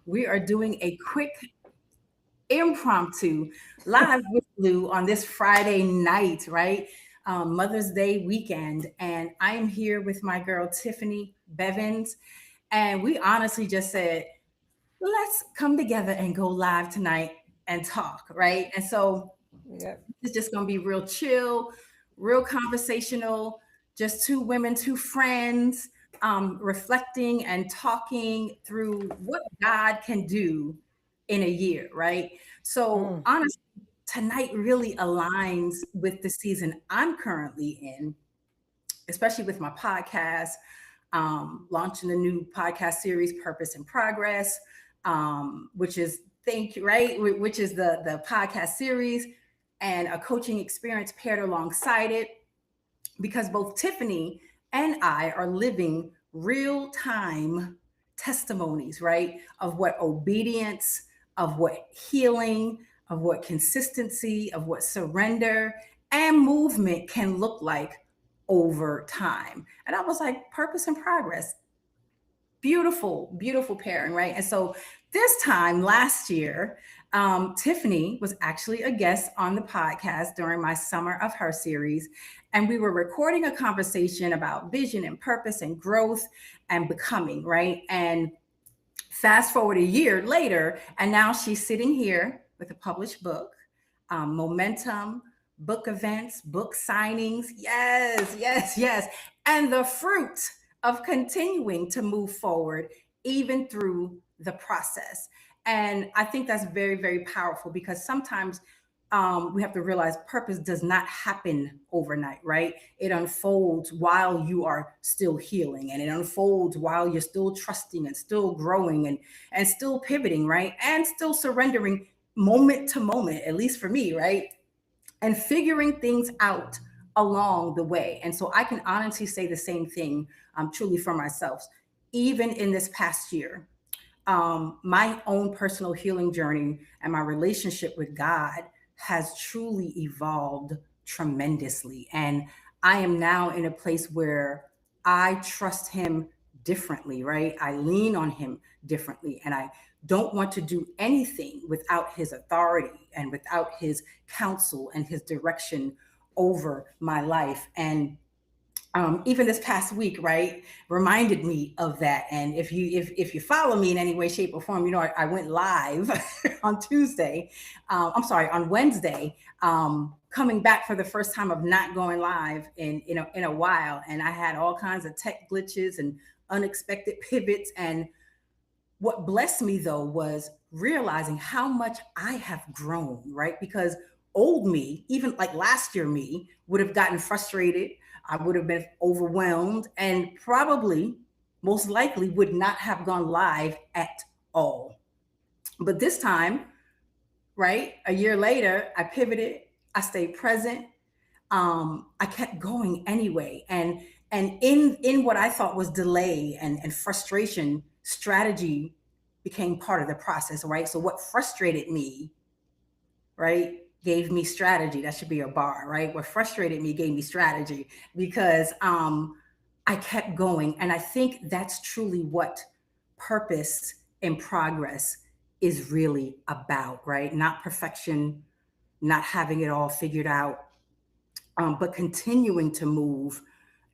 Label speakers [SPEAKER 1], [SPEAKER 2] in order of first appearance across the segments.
[SPEAKER 1] we are doing a quick impromptu live with Lou on this Friday night, right? Mother's Day weekend. And I am here with my girl, Tiffany Bevins. And we honestly just said, let's come together and go live tonight and talk, right? And so
[SPEAKER 2] Yep.
[SPEAKER 1] it's just going to be real chill, real conversational, just two women, two friends, reflecting and talking through what God can do in a year, right? So,
[SPEAKER 2] Mm.
[SPEAKER 1] honestly, tonight really aligns with the season I'm currently in, especially with my podcast, launching a new podcast series, Purpose and Progress, which is thank you, right? Which is the podcast series and a coaching experience paired alongside it, because both Tiffany and I are living real time testimonies, right? Of what obedience, of what healing, of what consistency, of what surrender and movement can look like over time. And I was like, purpose and progress. Beautiful, beautiful pairing, right? And so this time last year, Tiffany was actually a guest on the podcast during my Summer of Her series. And we were recording a conversation about vision and purpose and growth and becoming, right? And fast forward a year later, and now she's sitting here with a published book, momentum, book events, book signings. Yes, yes, yes. And the fruit of continuing to move forward, even through the process. And I think that's very, very powerful because sometimes we have to realize purpose does not happen overnight, right? It unfolds while you are still healing, and it unfolds while you're still trusting and still growing and still pivoting, right? And still surrendering moment to moment, at least for me, right? And figuring things out along the way. And so I can honestly say the same thing, truly for myself, even in this past year. My own personal healing journey and my relationship with God has truly evolved tremendously. And I am now in a place where I trust Him differently, right? I lean on Him differently. And I don't want to do anything without His authority and without His counsel and His direction over my life. And even this past week, right, reminded me of that. And if you follow me in any way, shape, or form, you know I went live on Tuesday. I'm sorry, on Wednesday. Coming back for the first time of not going live in a while, and I had all kinds of tech glitches and unexpected pivots. And what blessed me though was realizing how much I have grown, right? Because old me, even like last year me, would have gotten frustrated. I would have been overwhelmed and probably most likely would not have gone live at all. But this time, right, a year later, I pivoted, I stayed present, I kept going anyway. And in what I thought was delay and frustration, strategy became part of the process, right? So what frustrated me, right, gave me strategy. That should be a bar, right? What frustrated me gave me strategy because I kept going. And I think that's truly what purpose and progress is really about, right? Not perfection, not having it all figured out, but continuing to move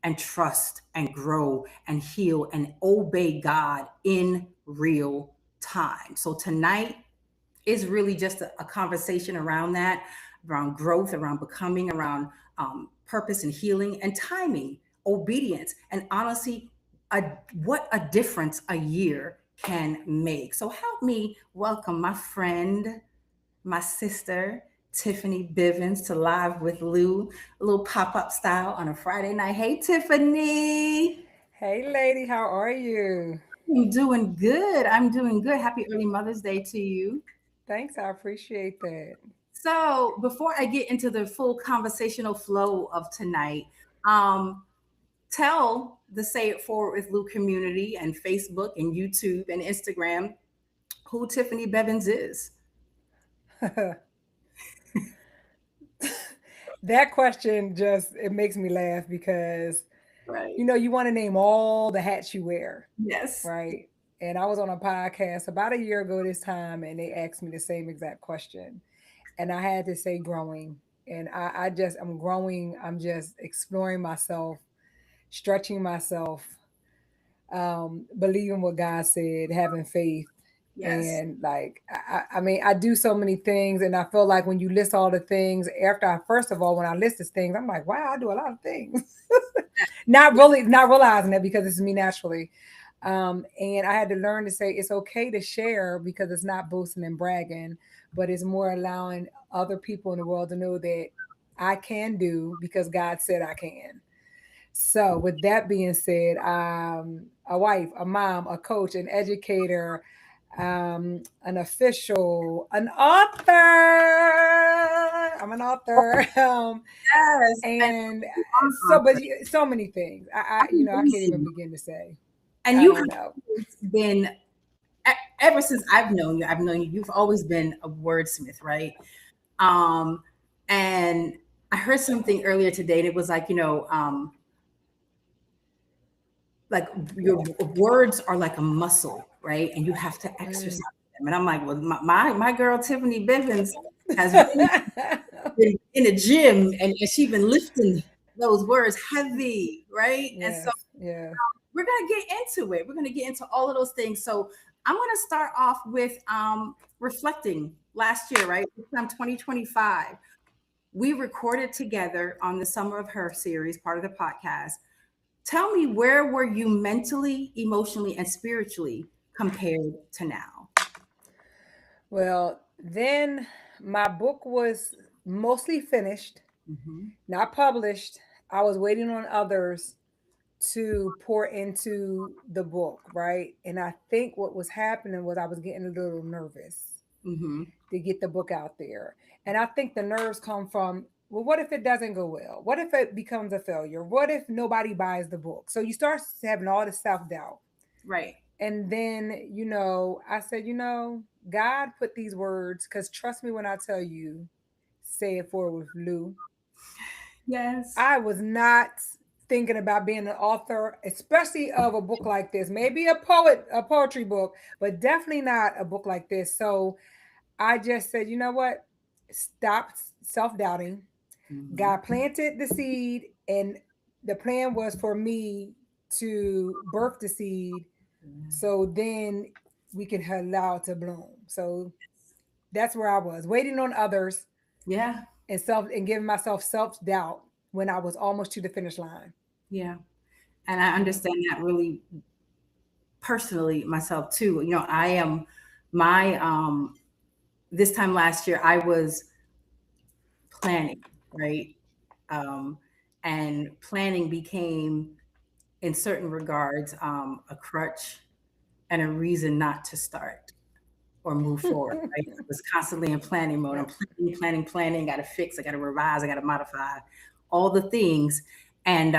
[SPEAKER 1] and trust and grow and heal and obey God in real time. So tonight is really just a conversation around that, around growth, around becoming, around purpose and healing and timing, obedience, and honestly, a, what a difference a year can make. So help me welcome my friend, my sister, Tiffany Bevins, to Live with Lou, a little pop up style on a Friday night. Hey, Tiffany.
[SPEAKER 2] Hey, lady, how are you?
[SPEAKER 1] I'm doing good. I'm doing good. Happy early Mother's Day to you.
[SPEAKER 2] Thanks, I appreciate that.
[SPEAKER 1] So, before I get into the full conversational flow of tonight, um, tell the Say It Forward with Lou community and Facebook and YouTube and Instagram who Tiffany Bevins is.
[SPEAKER 2] That question just it makes me laugh because
[SPEAKER 1] Right.
[SPEAKER 2] you want to name all the hats you wear,
[SPEAKER 1] Yes.
[SPEAKER 2] right? And I was on a podcast about a year ago this time, and they asked me the same exact question. And I had to say growing. And I'm growing. I'm just exploring myself, stretching myself, believing what God said, having faith.
[SPEAKER 1] Yes.
[SPEAKER 2] And like, I mean, I do so many things. And I feel like when you list all the things, first of all, when I list these things, I'm like, wow, I do a lot of things. Not realizing it because it's me naturally. And I had to learn to say it's okay to share because it's not boasting and bragging, but it's more allowing other people in the world to know that I can do because God said I can. So, with that being said, a wife, a mom, a coach, an educator, an official, an author. I'm an author.
[SPEAKER 1] Yes. And
[SPEAKER 2] And
[SPEAKER 1] I'm awkward.
[SPEAKER 2] so many things. I can't even
[SPEAKER 1] Amazing.
[SPEAKER 2] begin to say.
[SPEAKER 1] And
[SPEAKER 2] I
[SPEAKER 1] you have
[SPEAKER 2] don't know.
[SPEAKER 1] always been, ever since I've known you, you've always been a wordsmith, right? Um, and I heard something earlier today, and it was like, like your words are like a muscle, right? And you have to exercise
[SPEAKER 2] Mm.
[SPEAKER 1] them. And I'm like, well, my girl Tiffany Bevins has really been in a gym, and she's been lifting those words heavy, right? And so
[SPEAKER 2] Yes, yes.
[SPEAKER 1] we're gonna get into it. We're gonna get into all of those things. So I'm gonna start off with reflecting last year, right? This time 2025. We recorded together on the Summer of Her series, part of the podcast. Tell me, where were you mentally, emotionally, and spiritually compared to now?
[SPEAKER 2] Well, then my book was mostly finished,
[SPEAKER 1] Hmm.
[SPEAKER 2] not published. I was waiting on others to pour into the book, right? And I think what was happening was I was getting a little nervous
[SPEAKER 1] Hmm.
[SPEAKER 2] to get the book out there. And I think the nerves come from, well, what if it doesn't go well? What if it becomes a failure? What if nobody buys the book? So you start having all this self doubt.
[SPEAKER 1] Right.
[SPEAKER 2] And then, I said, God put these words, because trust me when I tell you, say it forward with Lou.
[SPEAKER 1] Yes.
[SPEAKER 2] I was not thinking about being an author, especially of a book like this. Maybe a poetry book, but definitely not a book like this. So I just said, you know what? Stop self doubting. God
[SPEAKER 1] Hmm.
[SPEAKER 2] planted the seed, and the plan was for me to birth the seed so then we can allow it to bloom. So that's where I was, waiting on others
[SPEAKER 1] Yeah.
[SPEAKER 2] and giving myself self doubt when I was almost to the finish line.
[SPEAKER 1] Yeah. And I
[SPEAKER 2] Yeah.
[SPEAKER 1] understand that really personally myself too. I am my this time last year I was planning, right? Um, and planning became, in certain regards, a crutch and a reason not to start or move forward. Right? I was constantly in planning mode. I'm
[SPEAKER 2] Yep.
[SPEAKER 1] planning. Got to fix. I got to revise. I got to modify all the things, and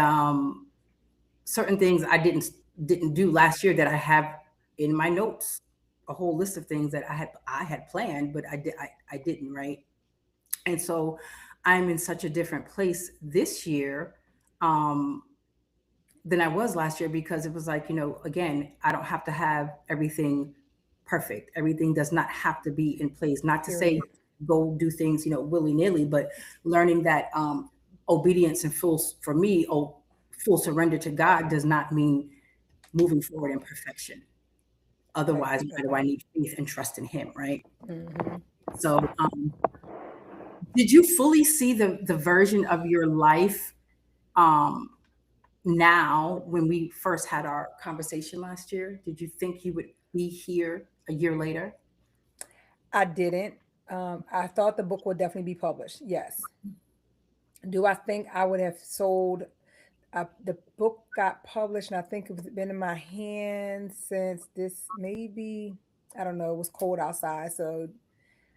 [SPEAKER 1] certain things I didn't do last year that I have in my notes. A whole list of things that I had planned, but I didn't. Right, and so I'm in such a different place this year. Um, than I was last year, because it was like, again, I don't have to have everything perfect. Everything does not have to be in place. Not to say
[SPEAKER 2] Period.
[SPEAKER 1] go do things, willy nilly, but learning that obedience and for me, full surrender to God does not mean moving forward in perfection.
[SPEAKER 2] Right.
[SPEAKER 1] Otherwise, why do
[SPEAKER 2] Right.
[SPEAKER 1] I need faith and trust in Him, right?
[SPEAKER 2] Hmm.
[SPEAKER 1] So, did you fully see the version of your life um, now when we first had our conversation last year? Did you think you would be here a year later?
[SPEAKER 2] I didn't. I thought the book would definitely be published. Yes. Do I think I would have sold? The book got published, and I think it's been in my hands since this maybe, I don't know, it was cold outside. So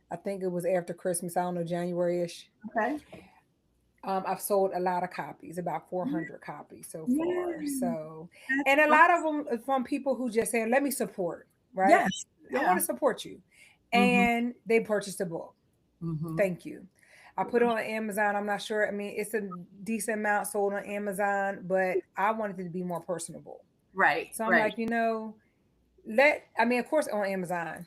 [SPEAKER 2] I think it was after Christmas. I don't know, January ish.
[SPEAKER 1] Okay.
[SPEAKER 2] I've sold a lot of copies, about 400 copies so far.
[SPEAKER 1] Yeah,
[SPEAKER 2] So,
[SPEAKER 1] that's
[SPEAKER 2] and a lot of
[SPEAKER 1] awesome.
[SPEAKER 2] them are from people who just saying, let me support, right?
[SPEAKER 1] Yes.
[SPEAKER 2] I
[SPEAKER 1] Yeah.
[SPEAKER 2] want to support you.
[SPEAKER 1] Mm-hmm.
[SPEAKER 2] And they purchased a book.
[SPEAKER 1] Mm-hmm.
[SPEAKER 2] Thank you. I put it on Amazon. I'm not sure. I mean, it's a decent amount sold on Amazon, but I wanted it to be more personable.
[SPEAKER 1] Right.
[SPEAKER 2] So I'm
[SPEAKER 1] Right.
[SPEAKER 2] like, I mean, of course, on Amazon,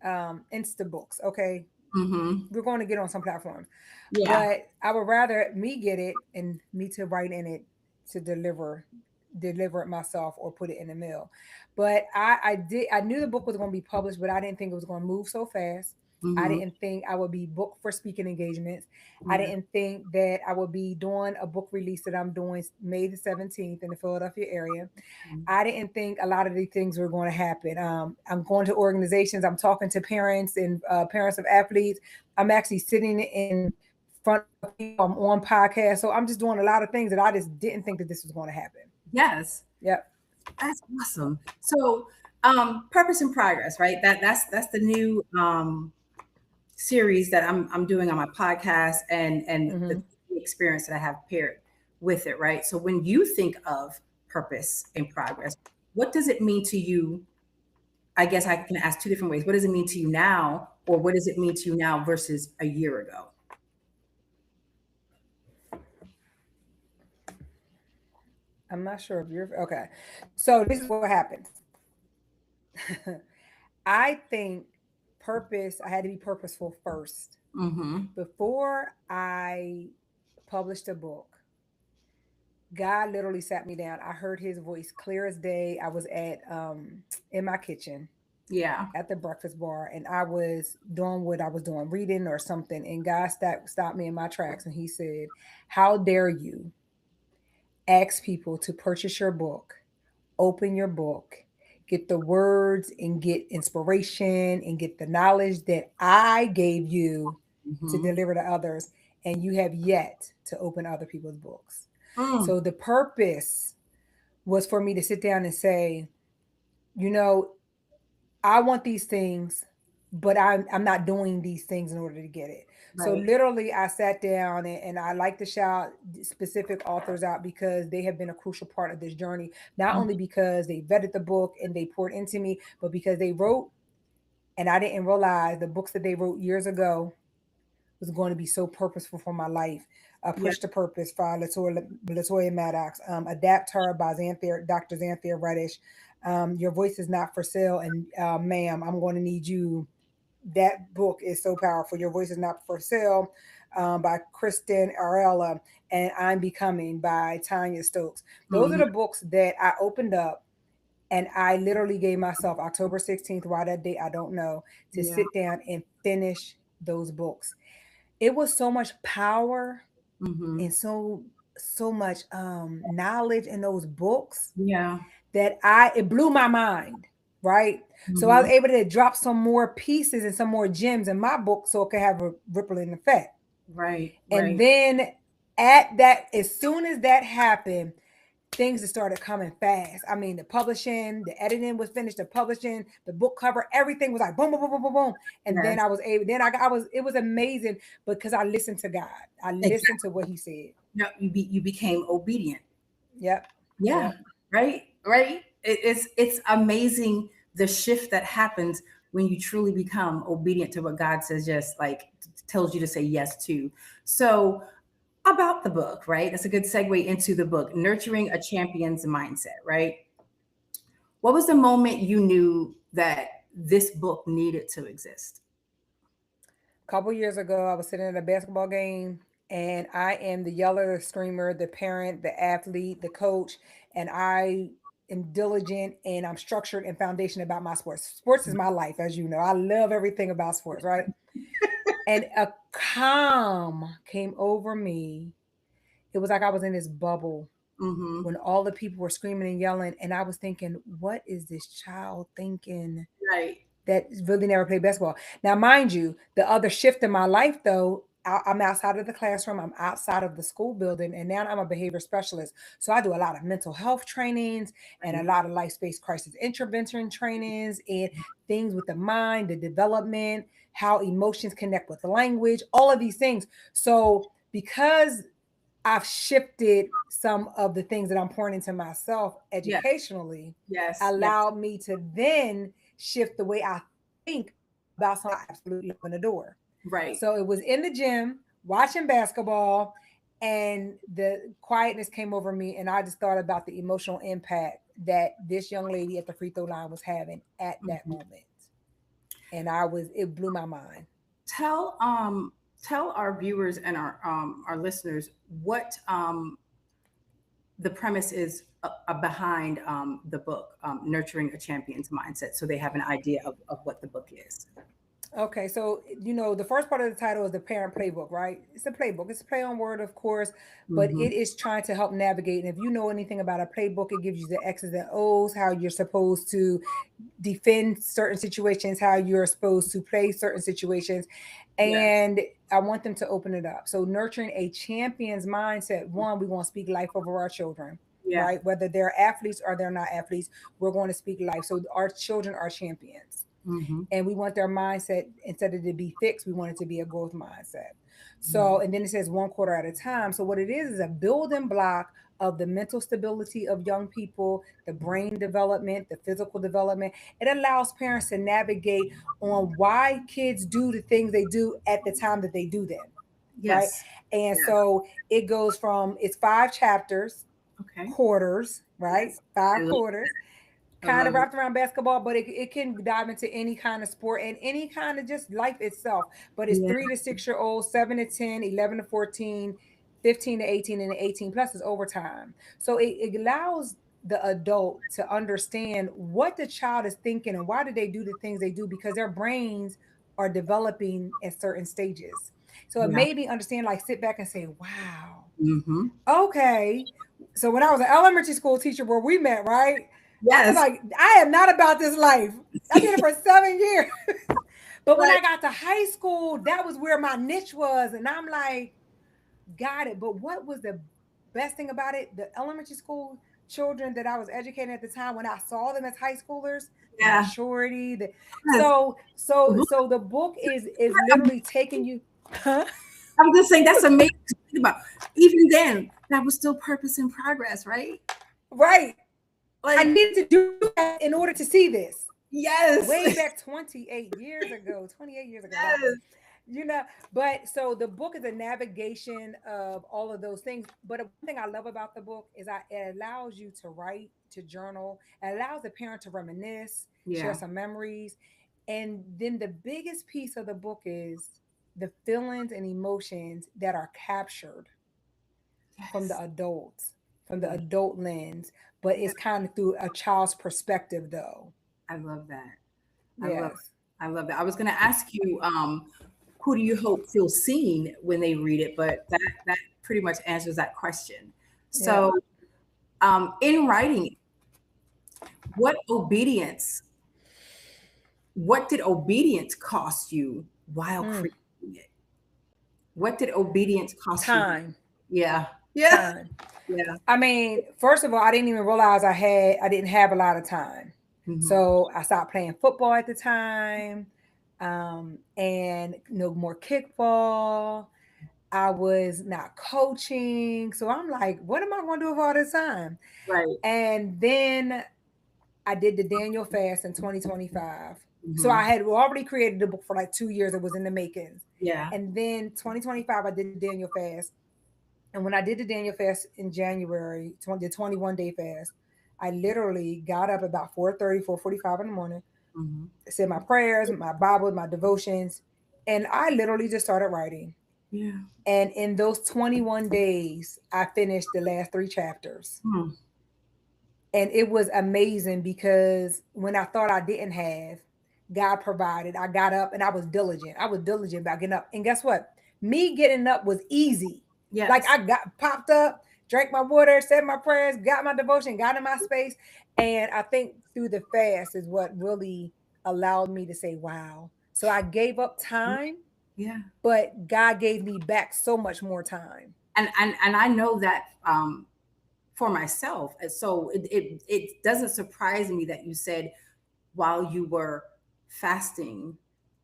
[SPEAKER 2] Instabooks. Okay,
[SPEAKER 1] Mm-hmm.
[SPEAKER 2] we're going to get on some platforms,
[SPEAKER 1] Yeah.
[SPEAKER 2] but I would rather me get it and me to write in it to deliver it myself or put it in the mail. But I knew the book was going to be published, but I didn't think it was going to move so fast. I
[SPEAKER 1] Mm-hmm.
[SPEAKER 2] didn't think I would be booked for speaking engagements. I
[SPEAKER 1] Yeah.
[SPEAKER 2] didn't think that I would be doing a book release that I'm doing May the 17th in the Philadelphia area. I didn't think a lot of these things were going to happen. I'm going to organizations. I'm talking to parents and parents of athletes. I'm actually sitting in front of people. I'm on podcasts. So I'm just doing a lot of things that I just didn't think that this was going to happen.
[SPEAKER 1] Yes.
[SPEAKER 2] Yep.
[SPEAKER 1] That's awesome. So, purpose and progress, right? That's the new series that I'm doing on my podcast, and the
[SPEAKER 2] Mm-hmm.
[SPEAKER 1] experience that I have paired with it, right? So when you think of purpose and progress, what does it mean to you? I guess I can ask two different ways. What does it mean to you now, or what does it mean to you now versus a year ago?
[SPEAKER 2] I'm not sure if you're okay. So this is what happens. I think I had to be purposeful first.
[SPEAKER 1] Mm-hmm.
[SPEAKER 2] Before I published a book, God literally sat me down. I heard his voice clear as day. I was at in my kitchen
[SPEAKER 1] Yeah.
[SPEAKER 2] at the breakfast bar, and I was doing what I was doing, reading or something, and God stopped me in my tracks and he said, "How dare you ask people to purchase your book, open your book, get the words and get inspiration and get the knowledge that I gave you to
[SPEAKER 1] Mm-hmm.
[SPEAKER 2] deliver to others, and you have yet to open other people's books."
[SPEAKER 1] Mm.
[SPEAKER 2] So the purpose was for me to sit down and say, you know, I want these things, but I'm not doing these things in order to get it. So
[SPEAKER 1] Right.
[SPEAKER 2] literally, I sat down and I like to shout specific authors out because they have been a crucial part of this journey. Not only because they vetted the book and they poured into me, but because they wrote, and I didn't realize the books that they wrote years ago was going to be so purposeful for my life.
[SPEAKER 1] Yeah.
[SPEAKER 2] Push to Purpose by Latoya Maddox. Adapt Her by Dr. Xanthia Reddish. Your Voice is Not for Sale. And ma'am, I'm going to need you. That book is so powerful. Your Voice is Not for Sale by Kristen Arella. And I'm Becoming by Tanya Stokes. Those are
[SPEAKER 1] Mm-hmm.
[SPEAKER 2] the books that I opened up and I literally gave myself October 16th, why that date, I don't know, to
[SPEAKER 1] Yeah.
[SPEAKER 2] sit down and finish those books. It was so much power
[SPEAKER 1] Mm-hmm.
[SPEAKER 2] and so much knowledge in those books
[SPEAKER 1] Yeah.
[SPEAKER 2] that it blew my mind, right? So I
[SPEAKER 1] Mm-hmm.
[SPEAKER 2] was able to drop some more pieces and some more gems in my book so it could have a rippling effect.
[SPEAKER 1] Right.
[SPEAKER 2] And
[SPEAKER 1] Right.
[SPEAKER 2] then at that, as soon as that happened, things that started coming fast. I mean, the publishing, the editing was finished, the publishing, the book cover, everything was like boom, boom, boom, boom, boom, boom. And then
[SPEAKER 1] Yes.
[SPEAKER 2] I was able, then I was, it was amazing because I listened to God. I listened to
[SPEAKER 1] Exactly.
[SPEAKER 2] what He said.
[SPEAKER 1] No, you became obedient.
[SPEAKER 2] Yep.
[SPEAKER 1] Yeah.
[SPEAKER 2] Yep.
[SPEAKER 1] Right. Right. It's amazing the shift that happens when you truly become obedient to what God says. Just like tells you to say yes to. So about the book, right? That's a good segue into the book, Nurturing a Champion's Mindset, right? What was the moment you knew that this book needed to exist?
[SPEAKER 2] A couple years ago, I was sitting at a basketball game, and I am the yeller, the screamer, the parent, the athlete, the coach, and I am diligent and I'm structured and foundation about my sports. Sports is my life, as you know. I love everything about sports, right? And a calm came over me. It was like I was in this bubble
[SPEAKER 1] Mm-hmm.
[SPEAKER 2] when all the people were screaming and yelling, and I was thinking, what is this child thinking
[SPEAKER 1] Right.
[SPEAKER 2] that really never played basketball? Now, mind you, the other shift in my life, though, I'm outside of the classroom, I'm outside of the school building, and now I'm a behavior specialist. So I do a lot of mental health trainings and a
[SPEAKER 1] Right.
[SPEAKER 2] lot of life space crisis intervention trainings and things with the mind, the development, how emotions connect with the language, all of these things. So because I've shifted some of the things that I'm pouring into myself
[SPEAKER 1] Yes.
[SPEAKER 2] educationally,
[SPEAKER 1] Yes. Yes.
[SPEAKER 2] allowed me to then shift the way I think about something I absolutely love in the door.
[SPEAKER 1] Right.
[SPEAKER 2] So it was in the gym, watching basketball, and the quietness came over me, and I just thought about the emotional impact that this young lady at the free throw line was having at that
[SPEAKER 1] Mhm.
[SPEAKER 2] moment. And it blew my mind.
[SPEAKER 1] Tell tell our viewers and our listeners what the premise is behind the book, Nurturing a Champion's Mindset, so they have an idea of what the book is.
[SPEAKER 2] Okay, so the first part of the title is the parent playbook, right? It's a playbook. It's a play on word, of course, but
[SPEAKER 1] Hmm.
[SPEAKER 2] it is trying to help navigate. And if you know anything about a playbook, it gives you the X's and O's, how you're supposed to defend certain situations, how you're supposed to play certain situations.
[SPEAKER 1] Yes.
[SPEAKER 2] And I want them to open it up. So nurturing a champion's mindset. One, we want to speak life over our children,
[SPEAKER 1] Yeah.
[SPEAKER 2] right? Whether they're athletes or they're not athletes, we're going to speak life. So our children are champions,
[SPEAKER 1] Hmm.
[SPEAKER 2] and we want their mindset, instead of it to be fixed, we want it to be a growth mindset. So,
[SPEAKER 1] Hmm.
[SPEAKER 2] and then it says one quarter at a time. So what it is a building block of the mental stability of young people, the brain development, the physical development. It allows parents to navigate on why kids do the things they do at the time that they do them, right?
[SPEAKER 1] Yes.
[SPEAKER 2] And
[SPEAKER 1] Yeah.
[SPEAKER 2] so it goes from, it's 5 chapters,
[SPEAKER 1] Okay.
[SPEAKER 2] quarters, right?
[SPEAKER 1] Yes. I
[SPEAKER 2] Five
[SPEAKER 1] love
[SPEAKER 2] quarters,
[SPEAKER 1] I
[SPEAKER 2] kind of
[SPEAKER 1] love it.
[SPEAKER 2] wrapped around basketball, but it can dive into any kind of sport and any kind of just life itself. But it's
[SPEAKER 1] Yeah.
[SPEAKER 2] 3 to 6 year olds, 7 to 10, 11 to 14, 15 to 18, and the 18 plus is overtime. So it allows the adult to understand what the child is thinking and why do they do the things they do, because their brains are developing at certain stages. So it
[SPEAKER 1] Yeah.
[SPEAKER 2] made me understand, like sit back and say, wow,
[SPEAKER 1] Hmm.
[SPEAKER 2] okay. So when I was an elementary school teacher where we met, right? I was
[SPEAKER 1] Yes.
[SPEAKER 2] like, I am not about this life. I did it for 7 years. But when
[SPEAKER 1] Right.
[SPEAKER 2] I got to high school, that was where my niche was. And I'm like, got it. But what was the best thing about it? The elementary school children that I was educating at the time, when I saw them as high schoolers, the
[SPEAKER 1] Yeah.
[SPEAKER 2] maturity,
[SPEAKER 1] Yes.
[SPEAKER 2] so the book is literally taking you, huh?
[SPEAKER 1] I was just saying that's amazing to think about. Even then, that was still purpose in progress, right?
[SPEAKER 2] Right. I
[SPEAKER 1] Like,
[SPEAKER 2] needed to do that in order to see this.
[SPEAKER 1] yes.
[SPEAKER 2] Way back 28 years ago, 28 years ago. Wow.
[SPEAKER 1] Yes.
[SPEAKER 2] You know, but so the book is a navigation of all of those things. But one thing I love about the book is it allows you to write, to journal, it allows the parent to reminisce, share
[SPEAKER 1] Yeah.
[SPEAKER 2] some memories. And then the biggest piece of the book is the feelings and emotions that are captured from the
[SPEAKER 1] Yes.
[SPEAKER 2] adults, from the
[SPEAKER 1] Yeah.
[SPEAKER 2] adult lens, but
[SPEAKER 1] Yeah.
[SPEAKER 2] it's kind of through a child's perspective, though.
[SPEAKER 1] I love that. I love
[SPEAKER 2] Yes.
[SPEAKER 1] it. I love that. I was going to ask you, who do you hope feels seen when they read it? But that pretty much answers that question.
[SPEAKER 2] Yeah.
[SPEAKER 1] So, in writing, what obedience, what did obedience cost you while
[SPEAKER 2] Mm.
[SPEAKER 1] creating it? What did obedience cost you?
[SPEAKER 2] Time.
[SPEAKER 1] Yeah. Yeah.
[SPEAKER 2] Time.
[SPEAKER 1] Yeah.
[SPEAKER 2] I mean, first of all, I didn't even realize I didn't have a lot of time.
[SPEAKER 1] Hmm.
[SPEAKER 2] So I stopped playing football at the time, and no more kickball. I was not coaching. So I'm like, what am I going to do with all this time?
[SPEAKER 1] Right.
[SPEAKER 2] And then I did the Daniel fast in 2025. So
[SPEAKER 1] Hmm.
[SPEAKER 2] I had already created the book for like 2 years. It was in the makings.
[SPEAKER 1] Yeah.
[SPEAKER 2] And then 2025, I did the Daniel fast. And when I did the Daniel fast in January, the 21-day fast, I literally got up about 4:30, 4:45 in the morning,
[SPEAKER 1] Hmm.
[SPEAKER 2] said my prayers, my Bible, my devotions, and I literally just started writing.
[SPEAKER 1] Yeah.
[SPEAKER 2] And in those 21 days, I finished the last 3 chapters.
[SPEAKER 1] Hmm.
[SPEAKER 2] And it was amazing because when I thought I didn't have, God provided. I got up and I was diligent. I was diligent about getting up. And guess what? Me getting up was easy. Like
[SPEAKER 1] Yes.
[SPEAKER 2] I got popped up, drank my water, said my prayers, got my devotion, got in my space. And I think through the fast is what really allowed me to say, wow. So I gave up time,
[SPEAKER 1] Yeah.
[SPEAKER 2] but God gave me back so much more time.
[SPEAKER 1] And I know that for myself. And so it doesn't surprise me that you said while you were fasting,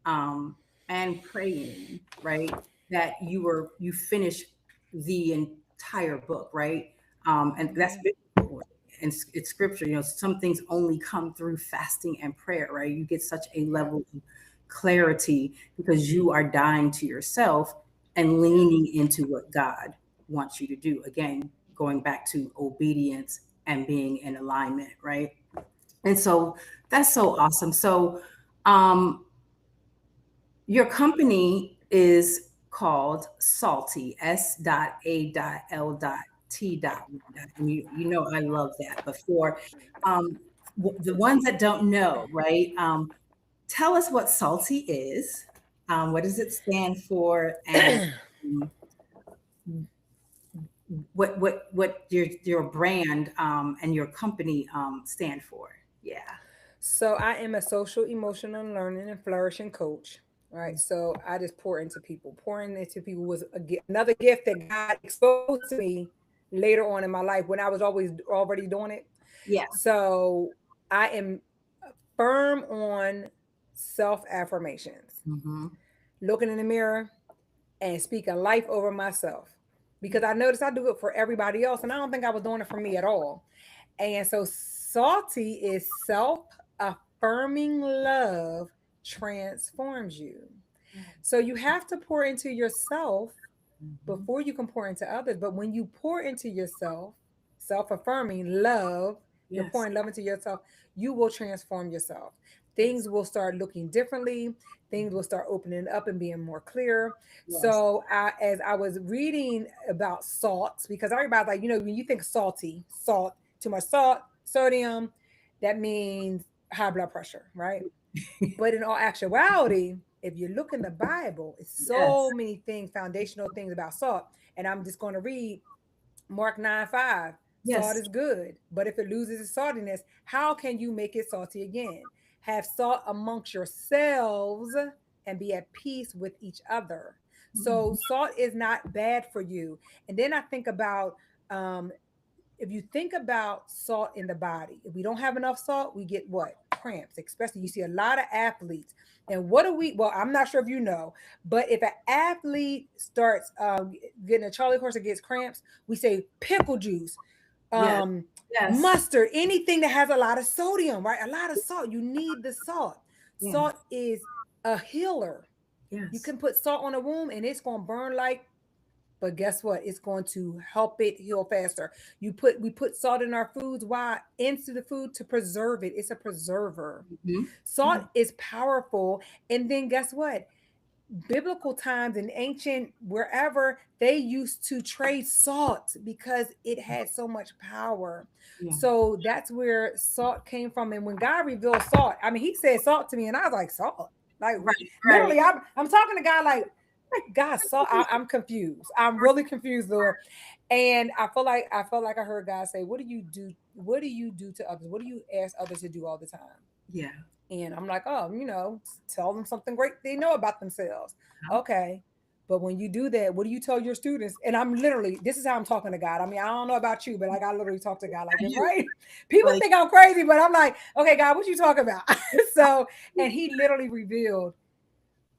[SPEAKER 1] and praying, right, that you finished the entire book, right? And that's
[SPEAKER 2] Mhm.
[SPEAKER 1] biblical. And it's scripture. Some things only come through fasting and prayer, right? You get such a
[SPEAKER 2] Yeah.
[SPEAKER 1] level of clarity because you are dying to yourself and
[SPEAKER 2] Yeah.
[SPEAKER 1] leaning into what God wants you to do. Again, going back to obedience and being in alignment, right? And so that's so awesome. So um, your company is called Salty, S.A.L.T. And you know I love that. But for um, the ones that don't know, right? Tell us what Salty is. What does it stand for? And um, what your brand and your company stand for? Yeah.
[SPEAKER 2] So I am a social, emotional, learning, and flourishing coach. Right. So I just pour into people. Pouring into people was another gift that God exposed to me later on in my life when I was always already doing it.
[SPEAKER 1] Yeah.
[SPEAKER 2] So I am firm on self affirmations,
[SPEAKER 1] Mm-hmm.
[SPEAKER 2] looking in the mirror and speaking life over myself. Because I noticed I do it for everybody else, and I don't think I was doing it for me at all. And so salty is self-affirming love transforms you. So you have to pour into yourself
[SPEAKER 1] Mm-hmm.
[SPEAKER 2] before you can pour into others. But when you pour into yourself, self-affirming love, you're
[SPEAKER 1] Yes.
[SPEAKER 2] pouring love into yourself, you will transform yourself. Things
[SPEAKER 1] Yes.
[SPEAKER 2] will start looking differently. Things will start opening up and being more clear.
[SPEAKER 1] Yes.
[SPEAKER 2] So as I was reading about salts, because everybody's like, when you think salty, salt, too much salt, sodium, that means high blood pressure, right? But in all actuality, if you look in the Bible, it's
[SPEAKER 1] Yes.
[SPEAKER 2] so many things, foundational things about salt. And I'm just going to read Mark 9:5. Salt
[SPEAKER 1] Yes.
[SPEAKER 2] is good, but if it loses its saltiness, how can you make it salty again? Have salt amongst yourselves and be at peace with each other. So
[SPEAKER 1] Mhm.
[SPEAKER 2] salt is not bad for you. And then I think about um, if you think about salt in the body, if we don't have enough salt, we get what? Cramps, especially you see a lot of athletes. And what do we, well, I'm not sure if you know, but if an athlete starts getting a Charlie horse that gets cramps, we say pickle juice,
[SPEAKER 1] Yes.
[SPEAKER 2] um,
[SPEAKER 1] Yes.
[SPEAKER 2] mustard, anything that has a lot of sodium, right? A lot of salt. You need the salt. Salt
[SPEAKER 1] Yes.
[SPEAKER 2] is a healer. You
[SPEAKER 1] Yes.
[SPEAKER 2] can put salt on a wound and it's going to burn like, but guess what? It's going to help it heal faster. We put salt in our foods. Why? Into the food to preserve it. It's a preserver.
[SPEAKER 1] Mhm.
[SPEAKER 2] Salt
[SPEAKER 1] Yeah.
[SPEAKER 2] is powerful. And then guess what? Biblical times and ancient wherever they used to trade salt because it had so much power.
[SPEAKER 1] Yeah.
[SPEAKER 2] So that's where salt came from. And when God revealed salt, I mean, He said salt to me, and I was like, salt. Like
[SPEAKER 1] Right. Right.
[SPEAKER 2] literally, I'm talking to God like, God, so I'm confused. I'm really confused, Lord. And I felt like I heard God say, "What do you do? What do you do to others? What do you ask others to do all the time?"
[SPEAKER 1] Yeah.
[SPEAKER 2] And I'm like, "Oh, tell them something great they know about themselves." Okay. But when you do that, what do you tell your students? And I'm literally, this is how I'm talking to God. I mean, I don't know about you, but like I literally talk to God like this,
[SPEAKER 1] You
[SPEAKER 2] right? People
[SPEAKER 1] like
[SPEAKER 2] think I'm crazy, but I'm like, okay, God, what you talking about? So, and He literally revealed,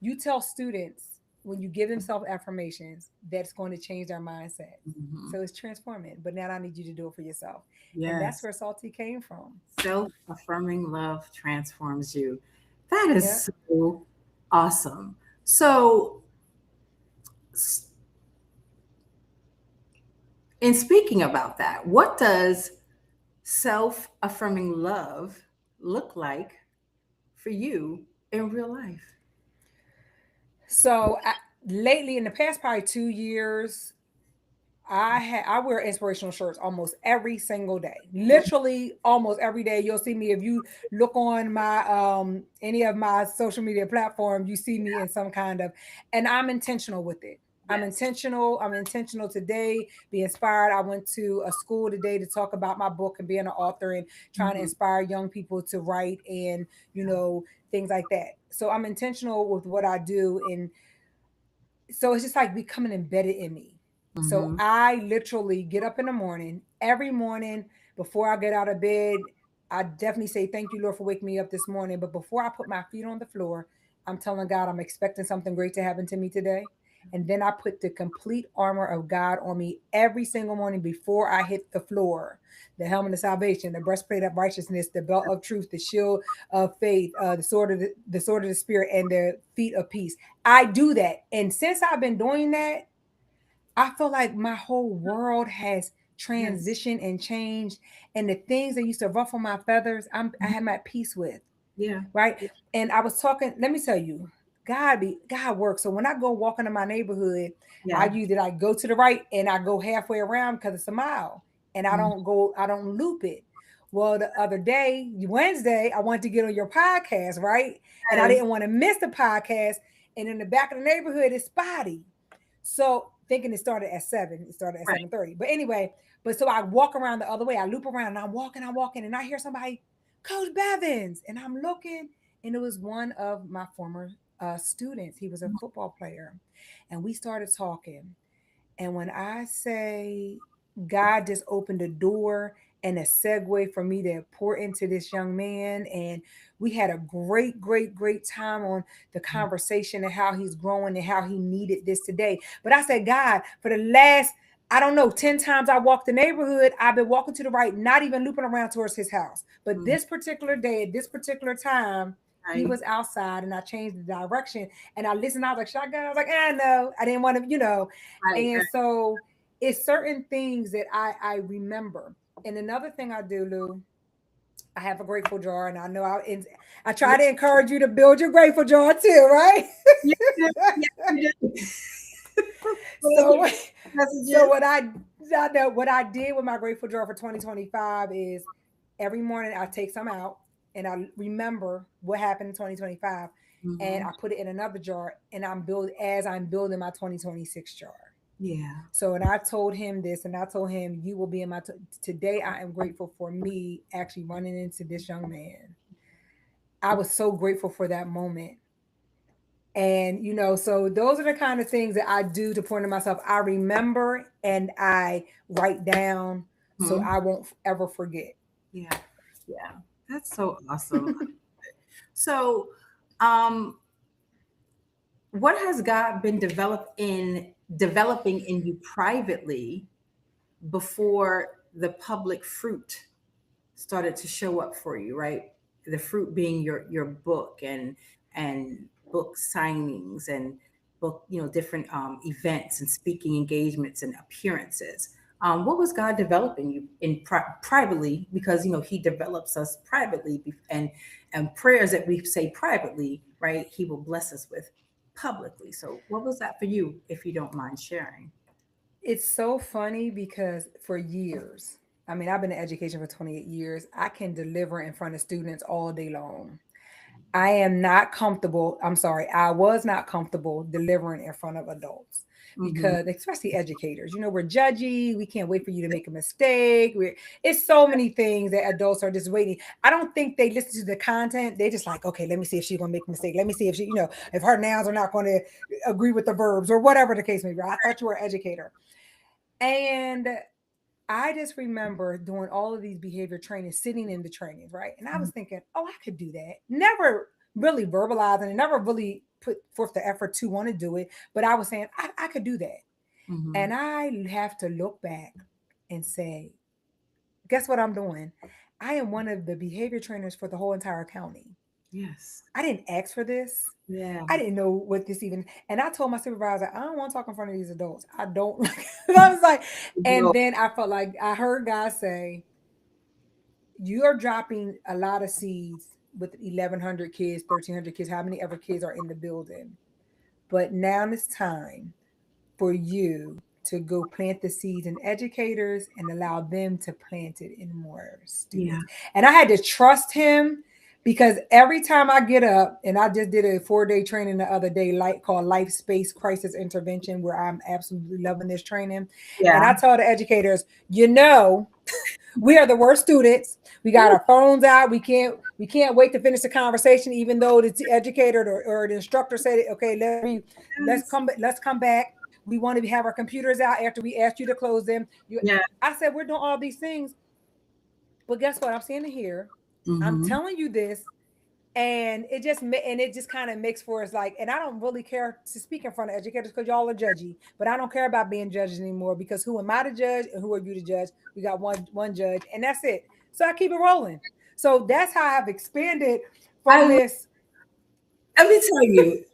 [SPEAKER 2] you tell students when you give them self affirmations that's going to change their mindset.
[SPEAKER 1] Mhm.
[SPEAKER 2] So it's transforming. But now I need you to do it for yourself. And that's
[SPEAKER 1] Yes.
[SPEAKER 2] where Salty came from.
[SPEAKER 1] Self-affirming love transforms you. That
[SPEAKER 2] Yeah.
[SPEAKER 1] is so awesome. So, s- in speaking about that, what does self-affirming love look like for you in real life?
[SPEAKER 2] So lately, in the past probably 2 years, I wear inspirational shirts almost every single day. Literally almost every day. You'll see me if you look on my any of my social media platforms, you see me in some kind of, and I'm intentional with it. I'm
[SPEAKER 1] Yes.
[SPEAKER 2] intentional. I'm intentional today. Be inspired. I went to a school today to talk about my book and being an author and trying to
[SPEAKER 1] Mhm.
[SPEAKER 2] inspire young people to write and you know things like that. So I'm intentional with what I do, and so it's just like becoming embedded in me. So
[SPEAKER 1] Mhm.
[SPEAKER 2] I literally get up in the morning, every morning before I get out of bed. I definitely say, "Thank you, Lord, for waking me up this morning." But before I put my feet on the floor, I'm telling God I'm expecting something great to happen to me today. And then I put the complete armor of God on me every single morning before I hit the floor: the helmet of salvation, the breastplate of righteousness, the belt of truth, the shield of faith, the sword of the spirit, and the feet of peace. I do that. And since I've been doing that, I feel like my whole world has
[SPEAKER 1] Yes.
[SPEAKER 2] transition and change, and the things that used to ruffle my feathers, I am at peace with,
[SPEAKER 1] Yeah.
[SPEAKER 2] right?
[SPEAKER 1] Yeah.
[SPEAKER 2] And I was talking, let me tell you, God works. So when I go walking in my neighborhood, I
[SPEAKER 1] Yeah.
[SPEAKER 2] usually like go to the right and I go halfway around because it's a mile, and
[SPEAKER 1] Mm.
[SPEAKER 2] I don't loop it. Well, the other day, Wednesday, I wanted to get on your podcast, right? And I
[SPEAKER 1] Yes.
[SPEAKER 2] didn't want to miss the podcast. And in the back of the neighborhood, it's spotty. So thinking it started at 7, it started at
[SPEAKER 1] Right.
[SPEAKER 2] 7:30. But anyway, but so I walk around the other way, I loop around and I'm walking, and I hear somebody, Coach Bevins. And I'm looking, and it was one of my former students. He was a football player. And we started talking. And when I say God just opened a door and a segue for me to pour into this young man, and we had a great time on the conversation and how he's growing and how he needed this today. But I said, God, for the last, I don't know, 10 times I walked the neighborhood, I've been walking to the right, not even looping around towards his house. But
[SPEAKER 1] Mm.
[SPEAKER 2] this particular day, at this particular time, he
[SPEAKER 1] Right.
[SPEAKER 2] was outside and I changed the direction and I listened. I was like, should I go? I was like, no, I didn't want to,
[SPEAKER 1] Right.
[SPEAKER 2] and
[SPEAKER 1] Right.
[SPEAKER 2] so it's certain things that I remember. And another thing I do, Lou, I have a grateful jar, and I know I
[SPEAKER 1] Yeah.
[SPEAKER 2] try to encourage you to build your grateful jar too, right?
[SPEAKER 1] You do. Yeah, you do.
[SPEAKER 2] so so
[SPEAKER 1] Messages.
[SPEAKER 2] I know what I did with my grateful jar for 2025 is every morning I take some out and I remember what happened in 2025, and
[SPEAKER 1] Hmm.
[SPEAKER 2] I put it in another jar, and I'm building my 2026 jar.
[SPEAKER 1] Yeah.
[SPEAKER 2] So, and I told him this, and I told him, you will be in today. I am grateful for me actually running into this young man. I was so grateful for that moment. And, so those are the kind of things that I do to point to myself. I remember and I write down so
[SPEAKER 1] Hmm.
[SPEAKER 2] I won't ever forget.
[SPEAKER 1] Yeah. Yeah. That's so awesome. So, um, what has God been developing in you privately before the public fruit started to show up for you, right? The fruit being your book and book signings and book, different events and speaking engagements and appearances. What was God developing you in privately? Because He develops us privately, and prayers that we say privately, right? He will bless us with publicly. So, what was that for you, if you don't mind sharing?
[SPEAKER 2] It's so funny because for years, I mean, I've been in education for 28 years. I can deliver in front of students all day long. I am not comfortable. I'm sorry, I was not comfortable delivering in front of adults
[SPEAKER 1] Hmm.
[SPEAKER 2] because, especially educators, we're judgy. We can't wait for you to make a mistake. It's so many things that adults are just waiting. I don't think they listen to the content. They just like, okay, let me see if she's going to make a mistake. Let me see if if her nouns are not going to agree with the verbs or whatever the case may be. I thought you were an educator. And I just remember doing all of these behavior trainings, sitting in the trainings, right? And I was thinking, oh, I could do that. Never really verbalizing and never really put forth the effort to want to do it. But I was saying, I could do that.
[SPEAKER 1] Hmm.
[SPEAKER 2] And I have to look back and say, guess what I'm doing? I am one of the behavior trainers for the whole entire county.
[SPEAKER 1] Yes.
[SPEAKER 2] I didn't ask for this.
[SPEAKER 1] Yeah.
[SPEAKER 2] I didn't know what this even, and I told my supervisor, I don't want to talk in front of these adults. I don't. I was like, and
[SPEAKER 1] No.
[SPEAKER 2] then I felt like I heard God say, you are dropping a lot of seeds with 1,100 kids, 1,300 kids, how many ever kids are in the building. But now it's time for you to go plant the seeds in educators and allow them to plant it in more
[SPEAKER 1] Yeah.
[SPEAKER 2] students. And I had to trust him because every time I get up, and I just did a 4-day training the other day, called Life Space Crisis Intervention, where I'm absolutely loving this training. And
[SPEAKER 1] Yeah.
[SPEAKER 2] I told the educators, we are the worst students. We got
[SPEAKER 1] Ooh,
[SPEAKER 2] our phones out. We can't wait to finish the conversation, even though the educator or the instructor said, okay,
[SPEAKER 1] yes.
[SPEAKER 2] let's come back. We want to have our computers out after we asked you to close them.
[SPEAKER 1] Yeah.
[SPEAKER 2] I said, we're doing all these things, but guess what? I'm seeing it here. I'm
[SPEAKER 1] Hmm.
[SPEAKER 2] telling you this, and it just kind of makes for us like, and I don't really care to speak in front of educators because y'all are judgy, but I don't care about being judged anymore because who am I to judge and who are you to judge? We got one judge, and that's it. So I keep it rolling. So that's how I've expanded
[SPEAKER 1] I
[SPEAKER 2] from this.
[SPEAKER 1] Let me tell you,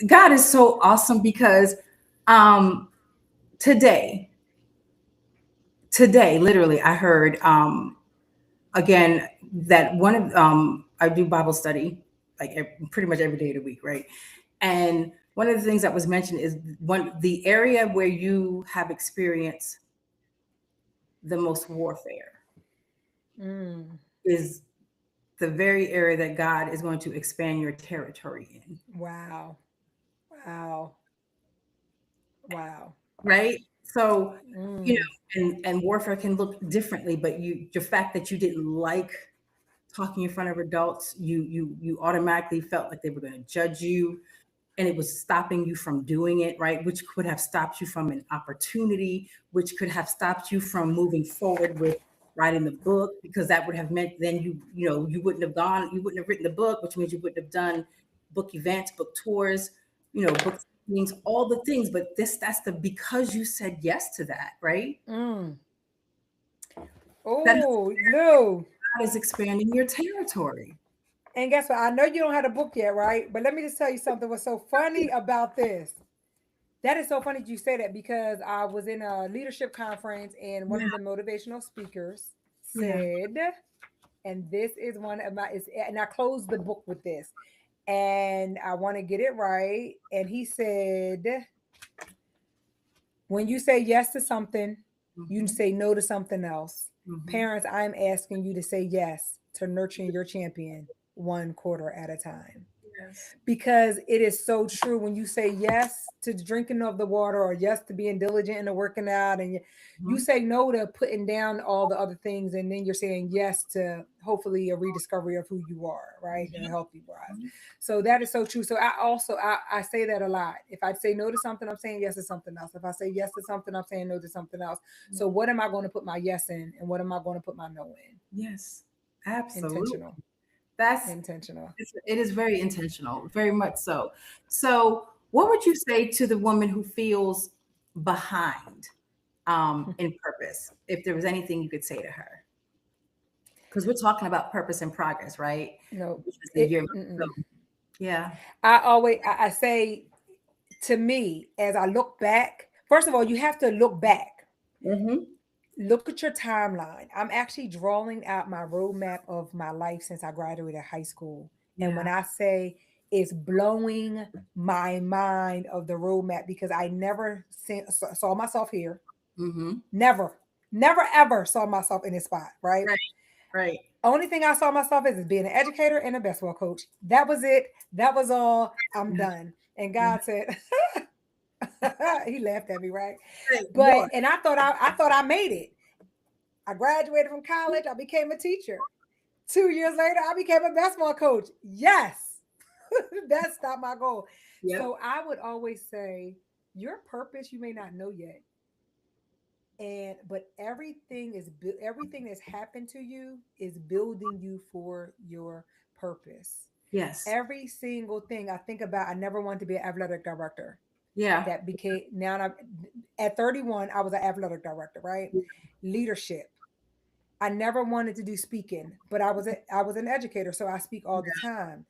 [SPEAKER 1] God is so awesome because um today today, literally, I heard again that one of I do Bible study like pretty much every day of the week, right? And one of the things that was mentioned is one the area where you have experienced the most warfare
[SPEAKER 2] Mm,
[SPEAKER 1] is the very area that God is going to expand your territory in.
[SPEAKER 2] wow. Wow. Wow.
[SPEAKER 1] Right? So, you
[SPEAKER 2] Mm,
[SPEAKER 1] know, and warfare can look differently, but the fact that you didn't like talking in front of adults, you automatically felt like they were going to judge you, and it was stopping you from doing it, right? Which could have stopped you from an opportunity, which could have stopped you from moving forward with writing the book, because that would have meant then you wouldn't have gone, you wouldn't have written the book, which means you wouldn't have done book events, book tours, book means all the things. But that's the because you said yes to that, right?
[SPEAKER 2] mm.
[SPEAKER 1] That
[SPEAKER 2] Oh, no.
[SPEAKER 1] God is expanding your territory.
[SPEAKER 2] And guess what? I know you don't have a book yet, right? But let me just tell you something. What's so funny about this? That is so funny that you say that because I was in a leadership conference and one
[SPEAKER 1] Yeah,
[SPEAKER 2] of the motivational speakers
[SPEAKER 1] yeah.
[SPEAKER 2] said, and this is one of my, and I closed the book with this, and I want to get it right. And he said, when you say yes to something, you
[SPEAKER 1] Hmm.
[SPEAKER 2] say no to something else.
[SPEAKER 1] Hmm.
[SPEAKER 2] Parents, I'm asking you to say yes to nurturing your champion 1 quarter at a time,
[SPEAKER 1] Yes.
[SPEAKER 2] because it is so true. When you say yes to drinking of the water or yes to being diligent and to working out, and you
[SPEAKER 1] Mhm.
[SPEAKER 2] say no to putting down all the other things, and then you're saying yes to hopefully a rediscovery of who you are, right, in a healthy wise.
[SPEAKER 1] Mhm.
[SPEAKER 2] So that is so true. So I say that a lot. If I say no to something, I'm saying yes to something else. If I say yes to something, I'm saying no to something else.
[SPEAKER 1] Yeah.
[SPEAKER 2] So what am I going to put my yes in, and what am I going to put my no in?
[SPEAKER 1] Yes, absolutely.
[SPEAKER 2] Intentional.
[SPEAKER 1] That's
[SPEAKER 2] Intentional.
[SPEAKER 1] it is very intentional, very much so. So, what would you say to the woman who feels behind in purpose? If there was anything you could say to her, because we're talking about purpose and progress, right?
[SPEAKER 2] No,
[SPEAKER 1] Which is the
[SPEAKER 2] it.
[SPEAKER 1] year. So,
[SPEAKER 2] Mm-mm.
[SPEAKER 1] yeah.
[SPEAKER 2] I say, to me, as I look back, first of all, you have to look back.
[SPEAKER 1] Hmm.
[SPEAKER 2] Look at your timeline. I'm actually drawing out my roadmap of my life since I graduated high school. And
[SPEAKER 1] Yeah.
[SPEAKER 2] when I say it's blowing my mind of the roadmap, because I never saw myself here.
[SPEAKER 1] Hmm.
[SPEAKER 2] Never, never ever saw myself in this spot, right?
[SPEAKER 1] Right. Right.
[SPEAKER 2] Only thing I saw myself as is being an educator and a basketball coach. That was it. That was all. I'm
[SPEAKER 1] Yeah.
[SPEAKER 2] done. And
[SPEAKER 1] Yeah.
[SPEAKER 2] God said, he laughed at me, right?
[SPEAKER 1] Right.
[SPEAKER 2] But
[SPEAKER 1] Boy.
[SPEAKER 2] and I thought I made it. I graduated from college. I became a teacher. 2 years later, I became a basketball coach. Yes, that's not my goal.
[SPEAKER 1] Yep.
[SPEAKER 2] So I would always say, your purpose you may not know yet, and but everything that's happened to you is building you for your purpose.
[SPEAKER 1] Yes.
[SPEAKER 2] Every single thing I think about, I never wanted to be an athletic director.
[SPEAKER 1] Yeah.
[SPEAKER 2] That became now I'm, at 31, I was an athletic director, right? Leadership. I never wanted to do speaking, but I was an educator, so I speak all the time.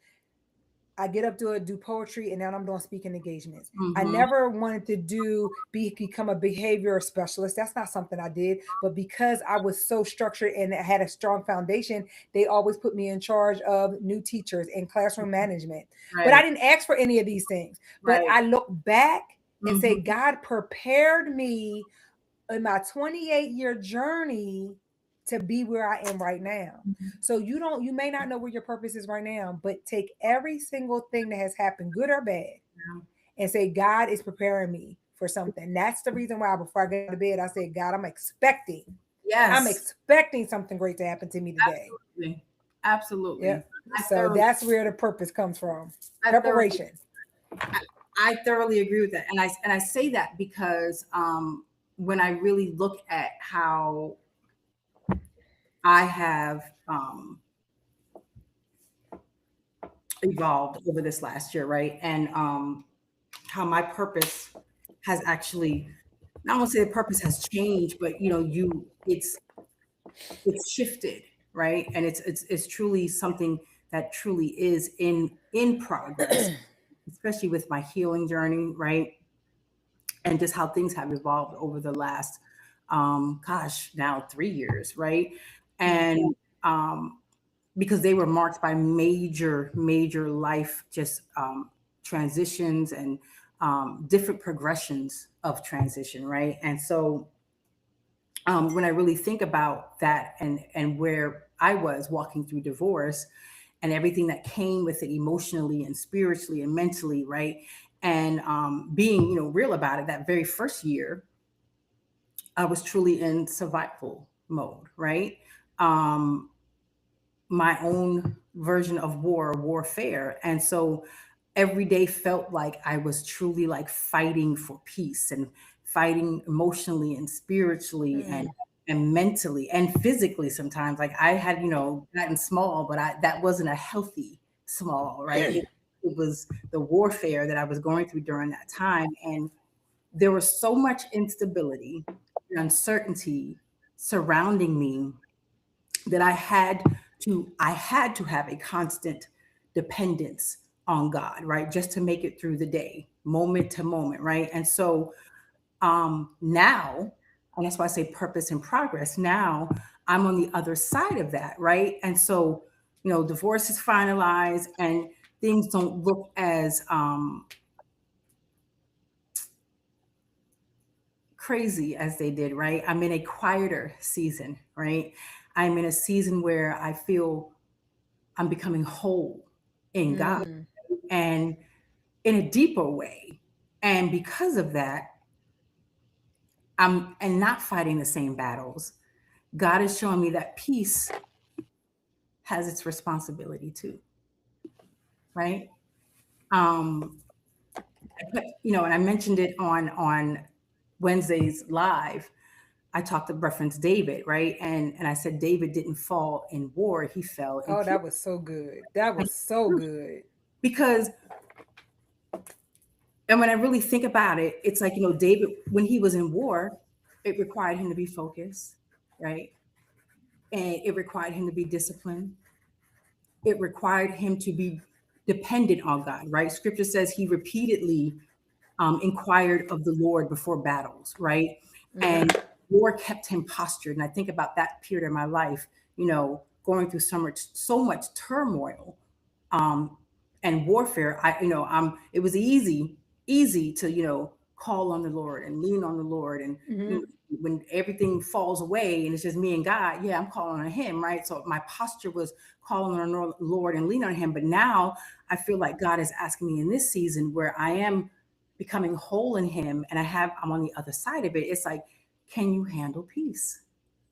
[SPEAKER 2] I get up to do poetry, and now I'm doing speaking engagements. I
[SPEAKER 1] Hmm.
[SPEAKER 2] never wanted to become a behavior specialist. That's not something I did, but because I was so structured and I had a strong foundation, they always put me in charge of new teachers and classroom management. But I
[SPEAKER 1] Right.
[SPEAKER 2] didn't ask for any of these things. But
[SPEAKER 1] Right.
[SPEAKER 2] I look back and say,
[SPEAKER 1] Hmm.
[SPEAKER 2] God prepared me in my 28-year journey to be where I am right now. So you may not know where your purpose is right now, but take every single thing that has happened, good or bad, and say, God is preparing me for something. That's the reason why before I get out of bed, I say, God, I'm
[SPEAKER 1] Yes.
[SPEAKER 2] expecting something great to happen to me today.
[SPEAKER 1] Absolutely. Absolutely.
[SPEAKER 2] Yep.
[SPEAKER 1] I
[SPEAKER 2] So
[SPEAKER 1] thoroughly,
[SPEAKER 2] that's where the purpose comes from.
[SPEAKER 1] I thoroughly,
[SPEAKER 2] Preparation.
[SPEAKER 1] I, I thoroughly agree with that, and I say that because when I really look at how I have evolved over this last year, right, and how my purpose has actually, I don't want to say the purpose has changed, but it's shifted, right, and it's truly something that truly is in progress, especially with my healing journey, right? And just how things have evolved over the last gosh, now 3 years, right?
[SPEAKER 2] Mm.
[SPEAKER 1] And because they were marked by major life just transitions and different progressions of transition, right? And so when I really think about that and where I was walking through divorce and everything that came with it emotionally and spiritually and mentally, right? And being, real about it, that very first year, I was truly in survival mode, right? Um, my own version of warfare. And so every day felt like I was truly like fighting for peace and fighting emotionally and spiritually
[SPEAKER 2] Mm.
[SPEAKER 1] and mentally and physically sometimes. Like I had, gotten small, but that wasn't a healthy small, right? It was the warfare that I was going through during that time. And there was so much instability and uncertainty surrounding me that I had to have a constant dependence on God, right? Just to make it through the day, moment to moment, right? And so now, and that's why I say purpose and progress. Now I'm on the other side of that, right? And so, divorce is finalized and things don't look as crazy as they did, right? I'm in a quieter season, right? I'm in a season where I feel I'm becoming whole in God
[SPEAKER 2] Mm.
[SPEAKER 1] and in a deeper way. And because of that, I'm and not fighting the same battles. God is showing me that peace has its responsibility too, right? Um, and I mentioned it on Wednesday's live. I talked to reference David, right? And I said David didn't fall in war; he fell in
[SPEAKER 2] Oh,
[SPEAKER 1] peace.
[SPEAKER 2] that was so good. That was so good.
[SPEAKER 1] Because and when I really think about it, it's like, David, when he was in war, it required him to be focused, right? And it required him to be disciplined. It required him to be dependent on God, right? Scripture says he repeatedly inquired of the Lord before battles, right? And
[SPEAKER 2] Mm-hmm.
[SPEAKER 1] war kept him postured. And I think about that period of my life, going through so much turmoil um, and warfare. It was easy to, call on the Lord and lean on the Lord. And you
[SPEAKER 2] Mm-hmm.
[SPEAKER 1] know, when everything falls away and it's just me and God, yeah, I'm calling on Him, right? So my posture was calling on the Lord and lean on Him. But now I feel like God is asking me in this season where I am becoming whole in Him and I'm on the other side of it. It's like, can you handle peace?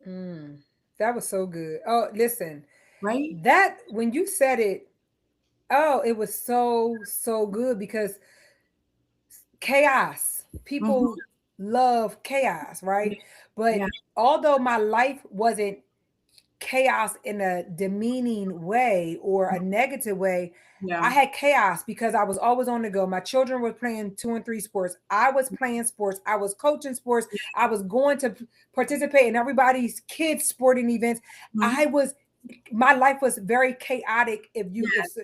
[SPEAKER 2] Mm. That was so good. Oh, listen,
[SPEAKER 1] Right?
[SPEAKER 2] that when you said it, oh, it was so, so good because chaos.
[SPEAKER 1] Hmm.
[SPEAKER 2] People love chaos, right? But
[SPEAKER 1] Yeah.
[SPEAKER 2] although my life wasn't chaos in a demeaning way or a negative way, I
[SPEAKER 1] Yeah.
[SPEAKER 2] had chaos because I was always on the go. My children were playing 2 and 3 sports. I was playing sports. I was coaching sports. I was going to participate in everybody's kids' sporting events.
[SPEAKER 1] Mhm.
[SPEAKER 2] I was, my life was very chaotic. If
[SPEAKER 1] Yes.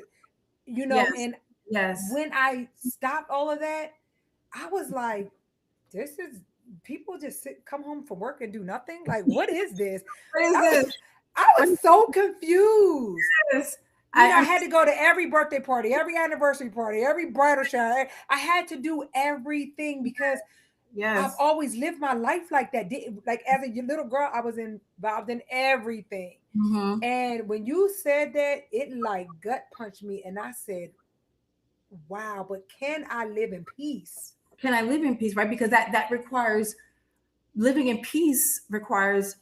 [SPEAKER 1] Yes.
[SPEAKER 2] and
[SPEAKER 1] Yes.
[SPEAKER 2] when I stopped all of that, I was like, this is people just come home from work and do nothing. Like, what is this?
[SPEAKER 1] What is
[SPEAKER 2] I was,
[SPEAKER 1] this?
[SPEAKER 2] I
[SPEAKER 1] What
[SPEAKER 2] was
[SPEAKER 1] is
[SPEAKER 2] so confused.
[SPEAKER 1] this?
[SPEAKER 2] I
[SPEAKER 1] I'm
[SPEAKER 2] had to go to every birthday party, every anniversary party, every bridal shower. I had to do everything because I've
[SPEAKER 1] yes.
[SPEAKER 2] always lived my life like that. Like as a little girl, I was involved in everything.
[SPEAKER 1] Hmm.
[SPEAKER 2] And when you said that, it like gut punched me, and I said, "Wow!" But can I live in peace?
[SPEAKER 1] Can I live in peace? Right? Because that requires living in peace requires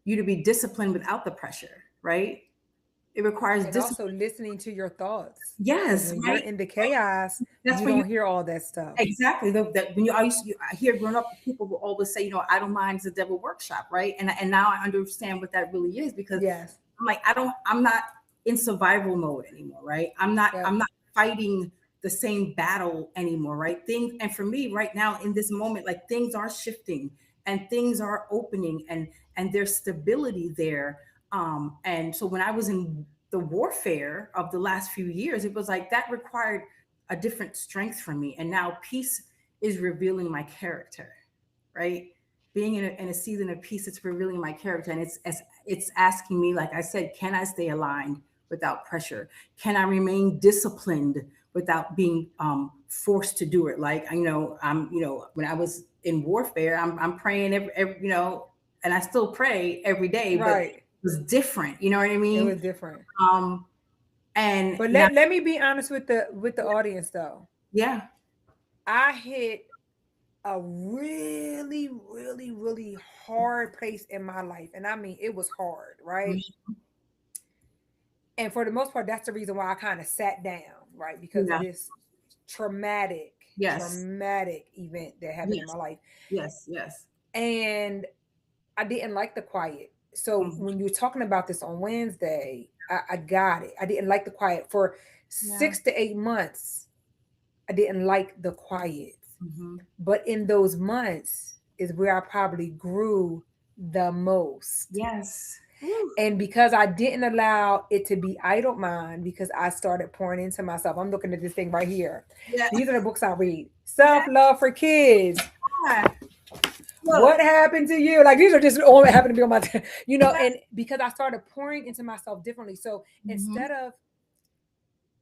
[SPEAKER 1] you to be disciplined without the pressure, right? It requires
[SPEAKER 2] And also
[SPEAKER 1] discipline.
[SPEAKER 2] listening to your thoughts. Because
[SPEAKER 1] Yes,
[SPEAKER 2] when you're
[SPEAKER 1] right.
[SPEAKER 2] in the chaos,
[SPEAKER 1] That's
[SPEAKER 2] you
[SPEAKER 1] when you
[SPEAKER 2] don't hear all that stuff.
[SPEAKER 1] exactly that when I hear growing up, people will always say, I don't mind the devil workshop, right? And now I understand what that really is because
[SPEAKER 2] Yes.
[SPEAKER 1] I'm like, I'm not in survival mode anymore, right? I'm not,
[SPEAKER 2] Yep.
[SPEAKER 1] I'm not fighting the same battle anymore, right? Things, and for me right now in this moment, like things are shifting and things are opening and there's stability there. And so when I was in the warfare of the last few years, it was like that required a different strength from me. And now peace is revealing my character, right? being in a season of peace, it's revealing my character, and it's asking me, like I said, can I stay aligned without pressure? Can I remain disciplined without being forced to do it? Like, when I was in warfare, I'm praying every and I still pray every day, but it
[SPEAKER 2] Right.
[SPEAKER 1] was different. You know what I
[SPEAKER 2] It
[SPEAKER 1] mean?
[SPEAKER 2] was different.
[SPEAKER 1] Um, and
[SPEAKER 2] But
[SPEAKER 1] now,
[SPEAKER 2] let me be honest with the audience though.
[SPEAKER 1] yeah,
[SPEAKER 2] I hit a really, really, really hard place in my life. And I mean, it was hard, right? And for the most part, that's the reason why I kind of sat down, right? Because of
[SPEAKER 1] yeah,
[SPEAKER 2] this traumatic,
[SPEAKER 1] yes,
[SPEAKER 2] traumatic event that happened in my
[SPEAKER 1] yes,
[SPEAKER 2] life.
[SPEAKER 1] yes, yes.
[SPEAKER 2] And I didn't like the quiet. So
[SPEAKER 1] Mhm.
[SPEAKER 2] when you were talking about this on Wednesday, I got it. I didn't like the quiet for
[SPEAKER 1] Yeah.
[SPEAKER 2] 6 to 8 months. I didn't like the quiet.
[SPEAKER 1] Hmm.
[SPEAKER 2] But in those months is where I probably grew the most.
[SPEAKER 1] Yes. Woo.
[SPEAKER 2] And because I didn't allow it to be idle mind, because I started pouring into myself. I'm looking at this thing right here.
[SPEAKER 1] Yeah.
[SPEAKER 2] These are the books I read. Self-love for kids.
[SPEAKER 1] Yeah. Look.
[SPEAKER 2] What happened to you? Like these are just all that happened to be on my,
[SPEAKER 1] Yeah.
[SPEAKER 2] and because I started pouring into myself differently. So
[SPEAKER 1] Hmm.
[SPEAKER 2] instead of
[SPEAKER 1] Yeah.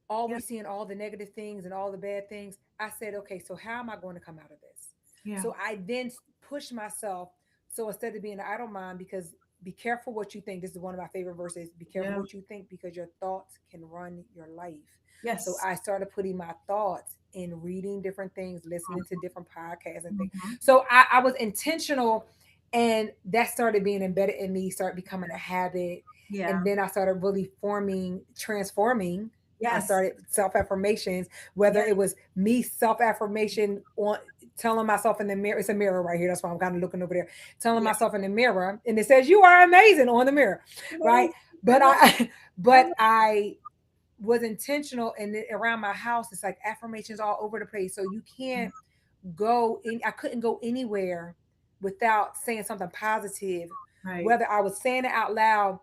[SPEAKER 2] always seeing all the negative things and all the bad things, I said, okay, so how am I going to come out of this?
[SPEAKER 1] Yeah.
[SPEAKER 2] So I then pushed myself. So instead of being an idle mind, because be careful what you think. This is one of my favorite verses. Be careful
[SPEAKER 1] Yeah.
[SPEAKER 2] what you think because your thoughts can run your life. So
[SPEAKER 1] Yes.
[SPEAKER 2] I started putting my thoughts in reading different things, listening to different podcasts and things.
[SPEAKER 1] Hmm.
[SPEAKER 2] So I was intentional, and that started being embedded in me, started becoming a habit. And
[SPEAKER 1] Yeah.
[SPEAKER 2] then I started really transforming. I
[SPEAKER 1] Yes.
[SPEAKER 2] started self affirmations, whether
[SPEAKER 1] Yeah.
[SPEAKER 2] it was me self affirmation on telling myself in the mirror. It's a mirror right here. That's why I'm kind of looking over there, telling
[SPEAKER 1] Yeah.
[SPEAKER 2] myself in the mirror, and it says, "You are amazing" on the mirror, right?
[SPEAKER 1] I
[SPEAKER 2] But
[SPEAKER 1] love. I
[SPEAKER 2] but
[SPEAKER 1] love.
[SPEAKER 2] I was intentional, and around my house, it's like affirmations all over the place. So you can't go in. I couldn't go anywhere without saying something positive,
[SPEAKER 1] Right.
[SPEAKER 2] whether I was saying it out loud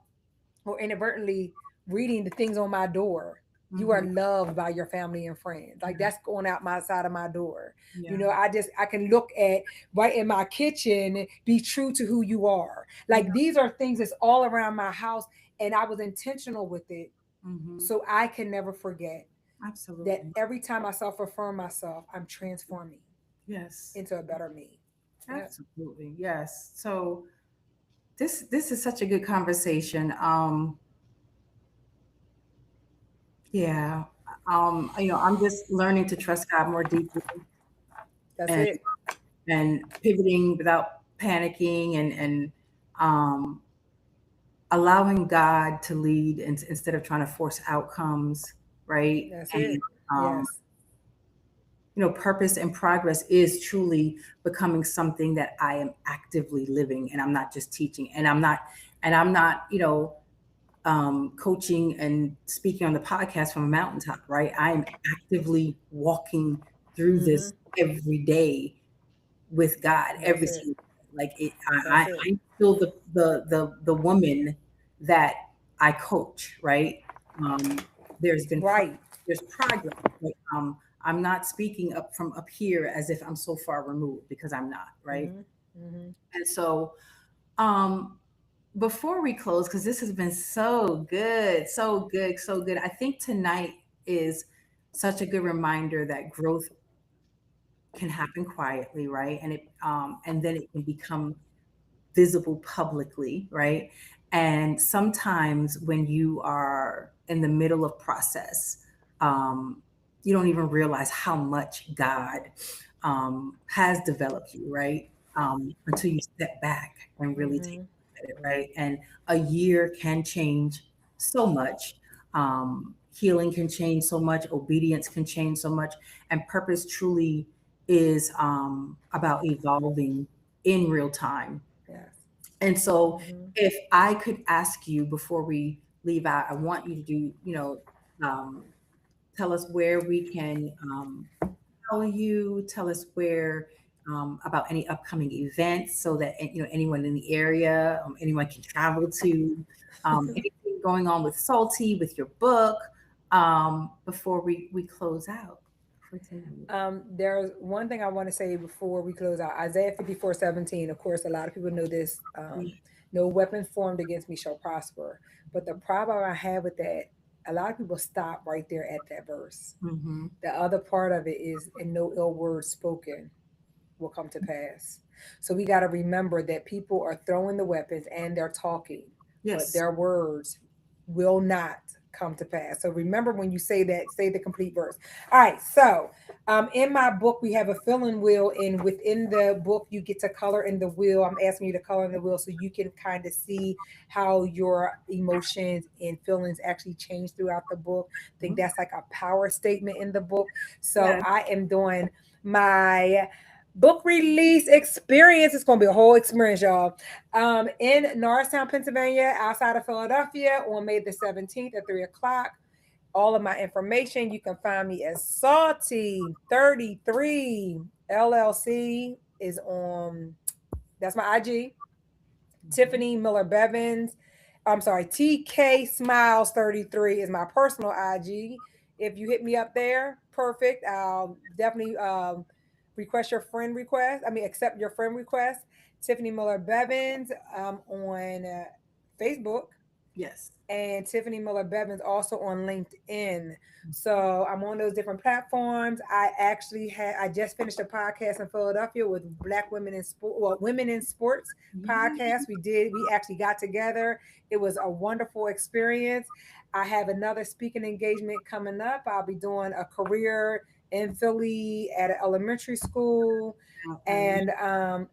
[SPEAKER 2] or inadvertently reading the things on my door. You are
[SPEAKER 1] Hmm.
[SPEAKER 2] loved by your family and friends. Like
[SPEAKER 1] Yeah.
[SPEAKER 2] that's going out my side of my door.
[SPEAKER 1] Yeah.
[SPEAKER 2] I can look at right in my kitchen, be true to who you are. Like
[SPEAKER 1] Yeah.
[SPEAKER 2] these are things that's all around my house. And I was intentional with it.
[SPEAKER 1] Hmm.
[SPEAKER 2] So I can never forget that
[SPEAKER 1] Absolutely.
[SPEAKER 2] every time I self affirm myself, I'm transforming
[SPEAKER 1] Yes.
[SPEAKER 2] into a better me. Yeah,
[SPEAKER 1] Absolutely. Yes. So this is such a good conversation. Yeah. I'm just learning to trust God more deeply,
[SPEAKER 2] that's
[SPEAKER 1] and
[SPEAKER 2] it.
[SPEAKER 1] pivoting without panicking, and um allowing God to lead, instead of trying to force outcomes, right?
[SPEAKER 2] That's
[SPEAKER 1] And
[SPEAKER 2] it.
[SPEAKER 1] um
[SPEAKER 2] Yes.
[SPEAKER 1] purpose and progress is truly becoming something that I am actively living, and I'm not just teaching, and I'm not coaching and speaking on the podcast from a mountaintop, right? I am actively walking through
[SPEAKER 2] Mm-hmm.
[SPEAKER 1] this every day with God,
[SPEAKER 2] That's
[SPEAKER 1] every
[SPEAKER 2] it.
[SPEAKER 1] single day. Like
[SPEAKER 2] That's it.
[SPEAKER 1] I'm still the woman that I coach, right? Um, there's been
[SPEAKER 2] Right.
[SPEAKER 1] there's progress, but I'm not speaking up from up here as if I'm so far removed, because I'm not, right?
[SPEAKER 2] Mm-hmm. Mm-hmm.
[SPEAKER 1] And so, um, before we close, because this has been so good, so good, so good. I think tonight is such a good reminder that growth can happen quietly, right? And then it can become visible publicly, right? And sometimes when you are in the middle of process, um, you don't even realize how much God has developed you, right? Until you step back and really take
[SPEAKER 2] Mm-hmm.
[SPEAKER 1] a look at it, right? And a year can change so much. Healing can change so much. Obedience can change so much. And purpose truly is about evolving in real time.
[SPEAKER 2] Yes.
[SPEAKER 1] And so,
[SPEAKER 2] Mm-hmm.
[SPEAKER 1] if I could ask you before we leave out, I want you to um, tell us where we can follow you. Tell us where about any upcoming events, so that anyone in the area, anyone can travel to. Anything going on with Salty, with your book, before we close out. 14.
[SPEAKER 2] There's one thing I want to say before we close out. Isaiah 54:17. Of course, a lot of people know this. No weapon formed against me shall prosper. But the problem I have with that, a lot of people stop right there at that verse.
[SPEAKER 1] Mm-hmm.
[SPEAKER 2] The other part of it is, and no ill word spoken will come to pass. So we got to remember that people are throwing the weapons and they're talking, but
[SPEAKER 1] Yes.
[SPEAKER 2] their words will not come to pass. So remember when you say that, say the complete verse. All right. So in my book, we have a fill-in wheel, and within the book, you get to color in the wheel. I'm asking you to color in the wheel so you can kind of see how your emotions and feelings actually change throughout the book. I think that's like a power statement in the book. So
[SPEAKER 1] Yes.
[SPEAKER 2] I am doing my book release experience. It's going to be a whole experience, y'all. In Norristown, Pennsylvania, outside of Philadelphia, on May the 17th at 3 o'clock. All of my information, you can find me at Salty 33 LLC is on. That's my IG. Tiffany Miller Bevins. I'm sorry, TK Smiles 33 is my personal IG. If you hit me up there, perfect. I'll definitely request your friend request. I mean, accept your friend request. Tiffany Miller Bevins on Facebook,
[SPEAKER 1] Yes.
[SPEAKER 2] and Tiffany Miller Bevins also on LinkedIn. So I'm on those different platforms. I just finished a podcast in Philadelphia with Black Women in Sport, well, Women in Sports podcast. We actually got together. It was a wonderful experience. I have another speaking engagement coming up. I'll be doing a career in Philly at an elementary school.
[SPEAKER 1] Okay.
[SPEAKER 2] And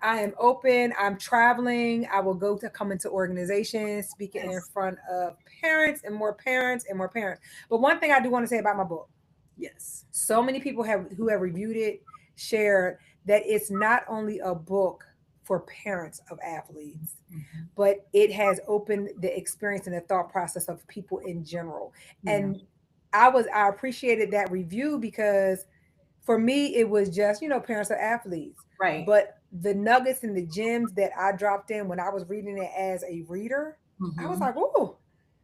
[SPEAKER 2] I am open. I'm traveling. I will go to come into organizations, speaking in
[SPEAKER 1] Yes.
[SPEAKER 2] front of parents and more parents and more parents. But one thing I do want to say about my book,
[SPEAKER 1] Yes.
[SPEAKER 2] so many people who have reviewed it shared that it's not only a book for parents of athletes,
[SPEAKER 1] Mhm.
[SPEAKER 2] but it has opened the experience and the thought process of people in general.
[SPEAKER 1] Yeah.
[SPEAKER 2] And I appreciated that review because for me it was just, parents of athletes.
[SPEAKER 1] Right.
[SPEAKER 2] But the nuggets and the gems that I dropped in when I was reading it as a reader, I was
[SPEAKER 1] Mm-hmm.
[SPEAKER 2] like, oh,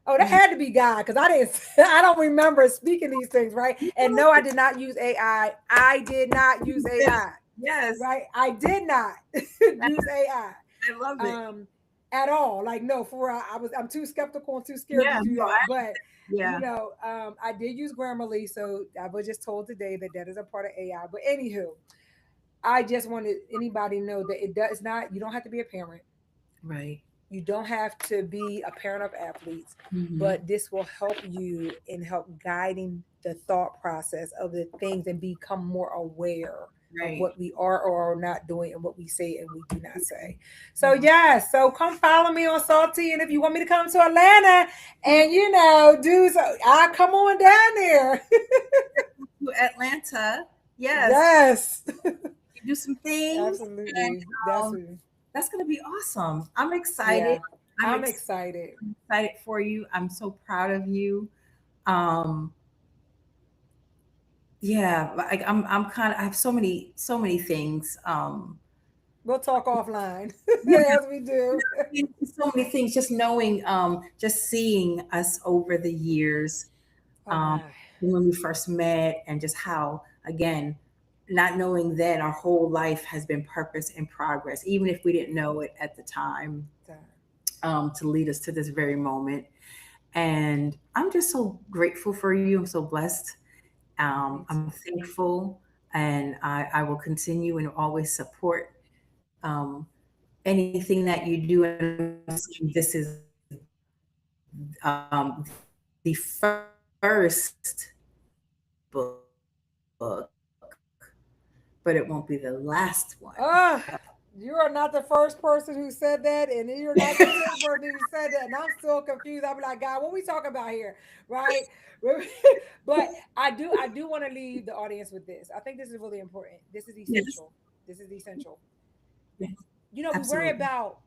[SPEAKER 2] that had to be God, because I didn't I don't remember speaking these things, right? And no, I did not use AI. I did not use
[SPEAKER 1] Yes.
[SPEAKER 2] AI,
[SPEAKER 1] Yes.
[SPEAKER 2] right? I did not use AI
[SPEAKER 1] I love it.
[SPEAKER 2] at all. Like, no, for real, I'm too skeptical and too scared to
[SPEAKER 1] Yeah.
[SPEAKER 2] do
[SPEAKER 1] No,
[SPEAKER 2] that. But
[SPEAKER 1] yeah.
[SPEAKER 2] I did use Grammarly, so I was just told today that that is a part of AI. But anywho, I just wanted anybody to know that it does not. You don't have to be a parent.
[SPEAKER 1] Right.
[SPEAKER 2] You don't have to be a parent of athletes,
[SPEAKER 1] Mm-hmm.
[SPEAKER 2] but this will help you in help guiding the thought process of the things and become more aware of
[SPEAKER 1] Right.
[SPEAKER 2] what we are or are not doing and what we say and we do not say. So
[SPEAKER 1] Yeah.
[SPEAKER 2] yes, so come follow me on Salty, and if you want me to come to Atlanta and do so, I'll come on down there.
[SPEAKER 1] To Atlanta. Yes.
[SPEAKER 2] Yes,
[SPEAKER 1] Do some things, and
[SPEAKER 2] absolutely. That's
[SPEAKER 1] um,
[SPEAKER 2] what,
[SPEAKER 1] that's going to be awesome. I'm excited.
[SPEAKER 2] yeah.
[SPEAKER 1] I'm
[SPEAKER 2] I'm excited.
[SPEAKER 1] excited for you. I'm so proud of you. Um, yeah, like I'm kind of, I have so many things.
[SPEAKER 2] We'll talk offline
[SPEAKER 1] Yeah,
[SPEAKER 2] as we do.
[SPEAKER 1] so many things. Just knowing, just seeing us over the years,
[SPEAKER 2] Oh
[SPEAKER 1] um,
[SPEAKER 2] my.
[SPEAKER 1] when we first met, and just how, again, not knowing that our whole life has been purpose and progress, even if we didn't know it at the time, to lead us to this very moment. And I'm just so grateful for you. I'm so blessed.
[SPEAKER 2] Me
[SPEAKER 1] I'm
[SPEAKER 2] too.
[SPEAKER 1] thankful, and I will continue and always support anything that you do. And I'm saying this is the first book, but it won't be the last one.
[SPEAKER 2] Ah, you are not the first person who said that, and you're not the 10th person who said that, and I'm still confused. I'm like, God, what we talking about here, right? But I do want to leave the audience with this. I think this is really important. This is
[SPEAKER 1] Yes,
[SPEAKER 2] essential. This is essential.
[SPEAKER 1] yes,
[SPEAKER 2] We worry
[SPEAKER 1] absolutely.
[SPEAKER 2] about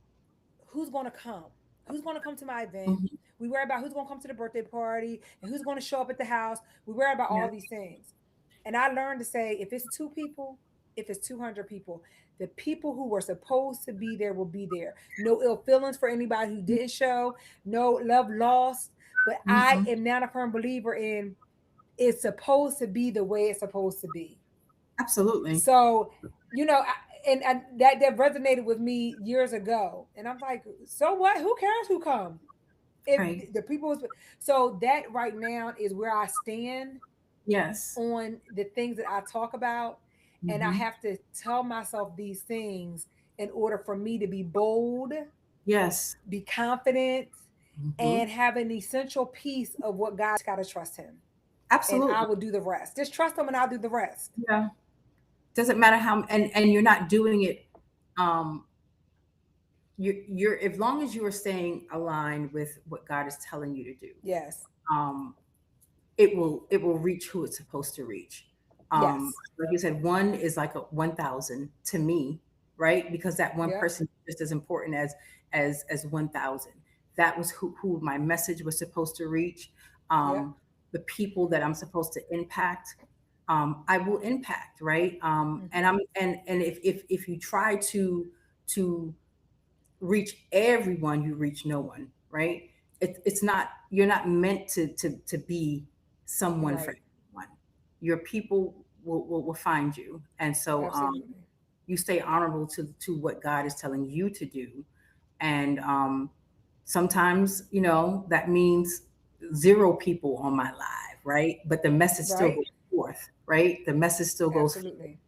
[SPEAKER 2] who's going to come, who's going to come to my event.
[SPEAKER 1] Mhm.
[SPEAKER 2] We worry about who's going to come to the birthday party and who's going to show up at the house. We worry about all
[SPEAKER 1] Yeah.
[SPEAKER 2] these things. And I learned to say, if it's two people, if it's 200 people, the people who were supposed to be there will be there. No ill feelings for anybody who didn't show, no love lost. But I
[SPEAKER 1] Mhm.
[SPEAKER 2] am now a firm believer in, it's supposed to be the way it's supposed to be.
[SPEAKER 1] Absolutely.
[SPEAKER 2] So, and that resonated with me years ago. And I'm like, so what? Who cares who come?
[SPEAKER 1] Right.
[SPEAKER 2] If the people was, so that right now is where I stand
[SPEAKER 1] Yes.
[SPEAKER 2] on the things that I talk about. And I
[SPEAKER 1] Hmm.
[SPEAKER 2] have to tell myself these things in order for me to be bold,
[SPEAKER 1] Yes.
[SPEAKER 2] be confident,
[SPEAKER 1] Hmm.
[SPEAKER 2] and have an essential piece of what God got to trust Him. And I
[SPEAKER 1] Absolutely.
[SPEAKER 2] will do the rest. Just trust Him and I'll do the rest.
[SPEAKER 1] Yeah. Doesn't matter how, and you're not doing it. Um, you're as long as you are staying aligned with what God is telling you to do.
[SPEAKER 2] Yes.
[SPEAKER 1] Um, it will reach who it's supposed to reach.
[SPEAKER 2] Yes.
[SPEAKER 1] Like you said, one is like a 1,000 to me, right? Because that one
[SPEAKER 2] Yep.
[SPEAKER 1] person is just as important as 1,000. That was who my message was supposed to reach.
[SPEAKER 2] Yep.
[SPEAKER 1] The people that I'm supposed to impact, I will impact, right? And
[SPEAKER 2] Hmm.
[SPEAKER 1] I'm and if you try to reach everyone, you reach no one, right? It's not, you're not meant to be someone for
[SPEAKER 2] Right.
[SPEAKER 1] everyone. Your people will find you, and so
[SPEAKER 2] Absolutely.
[SPEAKER 1] you stay honorable to what God is telling you to do. And sometimes, that means zero people on my live, right? But the message still
[SPEAKER 2] Right.
[SPEAKER 1] goes forth, right? The message still goes forth.
[SPEAKER 2] Absolutely.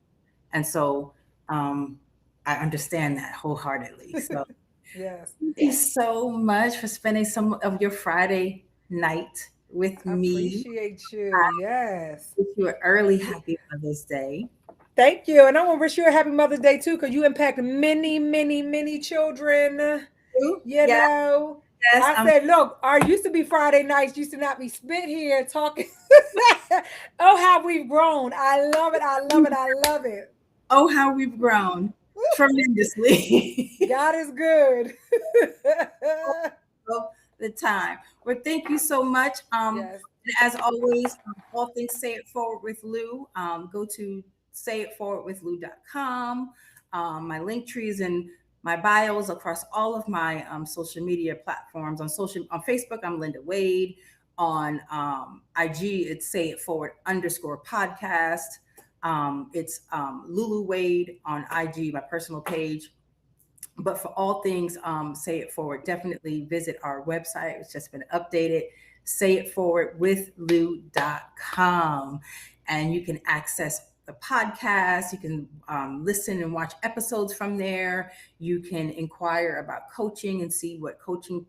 [SPEAKER 1] And so um, I understand that wholeheartedly. So
[SPEAKER 2] Yes.
[SPEAKER 1] thank you so much for spending some of your Friday night with
[SPEAKER 2] I
[SPEAKER 1] me.
[SPEAKER 2] appreciate you. Yes.
[SPEAKER 1] Wish you an early happy Mother's Day.
[SPEAKER 2] Thank you. And I want to wish you a happy Mother's Day too, because you impact many, many, many children. You
[SPEAKER 1] Yes,
[SPEAKER 2] know,
[SPEAKER 1] yes.
[SPEAKER 2] I said, look, our used to be Friday nights, used to not be spent here talking. Oh, how we've grown. I love it. I love it. I love it.
[SPEAKER 1] Oh, how we've grown tremendously.
[SPEAKER 2] God is good.
[SPEAKER 1] Of the time. Well, thank you so much.
[SPEAKER 2] Yes.
[SPEAKER 1] As always, all things Say It Forward with Lou. Go to sayitforwardwithlou.com. My link trees and my bios across all of my social media platforms. On Facebook, I'm Linda Wade. On IG, it's Say It Forward _podcast. It's Lulu Wade on IG, my personal page. But for all things Say It Forward, definitely visit our website. It's just been updated, sayitforwardwithlou.com. And you can access the podcast. You can listen and watch episodes from there. You can inquire about coaching and see what coaching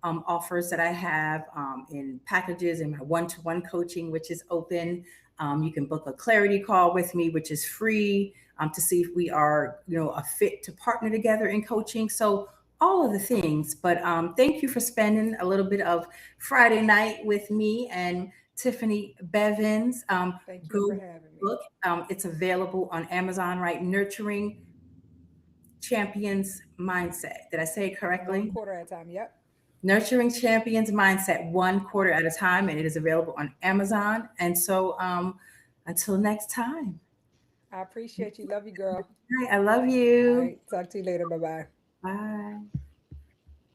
[SPEAKER 1] offers that I have in packages in my one-to-one coaching, which is open. You can book a clarity call with me, which is free, to see if we are, a fit to partner together in coaching. So all of the things. But thank you for spending a little bit of Friday night with me and Tiffany Bevins.
[SPEAKER 2] Thank you for
[SPEAKER 1] Go
[SPEAKER 2] having me.
[SPEAKER 1] book. It's available on Amazon, right? Nurturing Champions Mindset. Did I say it
[SPEAKER 2] One
[SPEAKER 1] correctly?
[SPEAKER 2] quarter at a time. Yep.
[SPEAKER 1] Nurturing Champions Mindset, one quarter at a time, and it is available on Amazon. And so, until next time,
[SPEAKER 2] I appreciate you. Love you, girl.
[SPEAKER 1] I love
[SPEAKER 2] All
[SPEAKER 1] you.
[SPEAKER 2] right. Talk to you later. Bye bye.
[SPEAKER 1] Bye.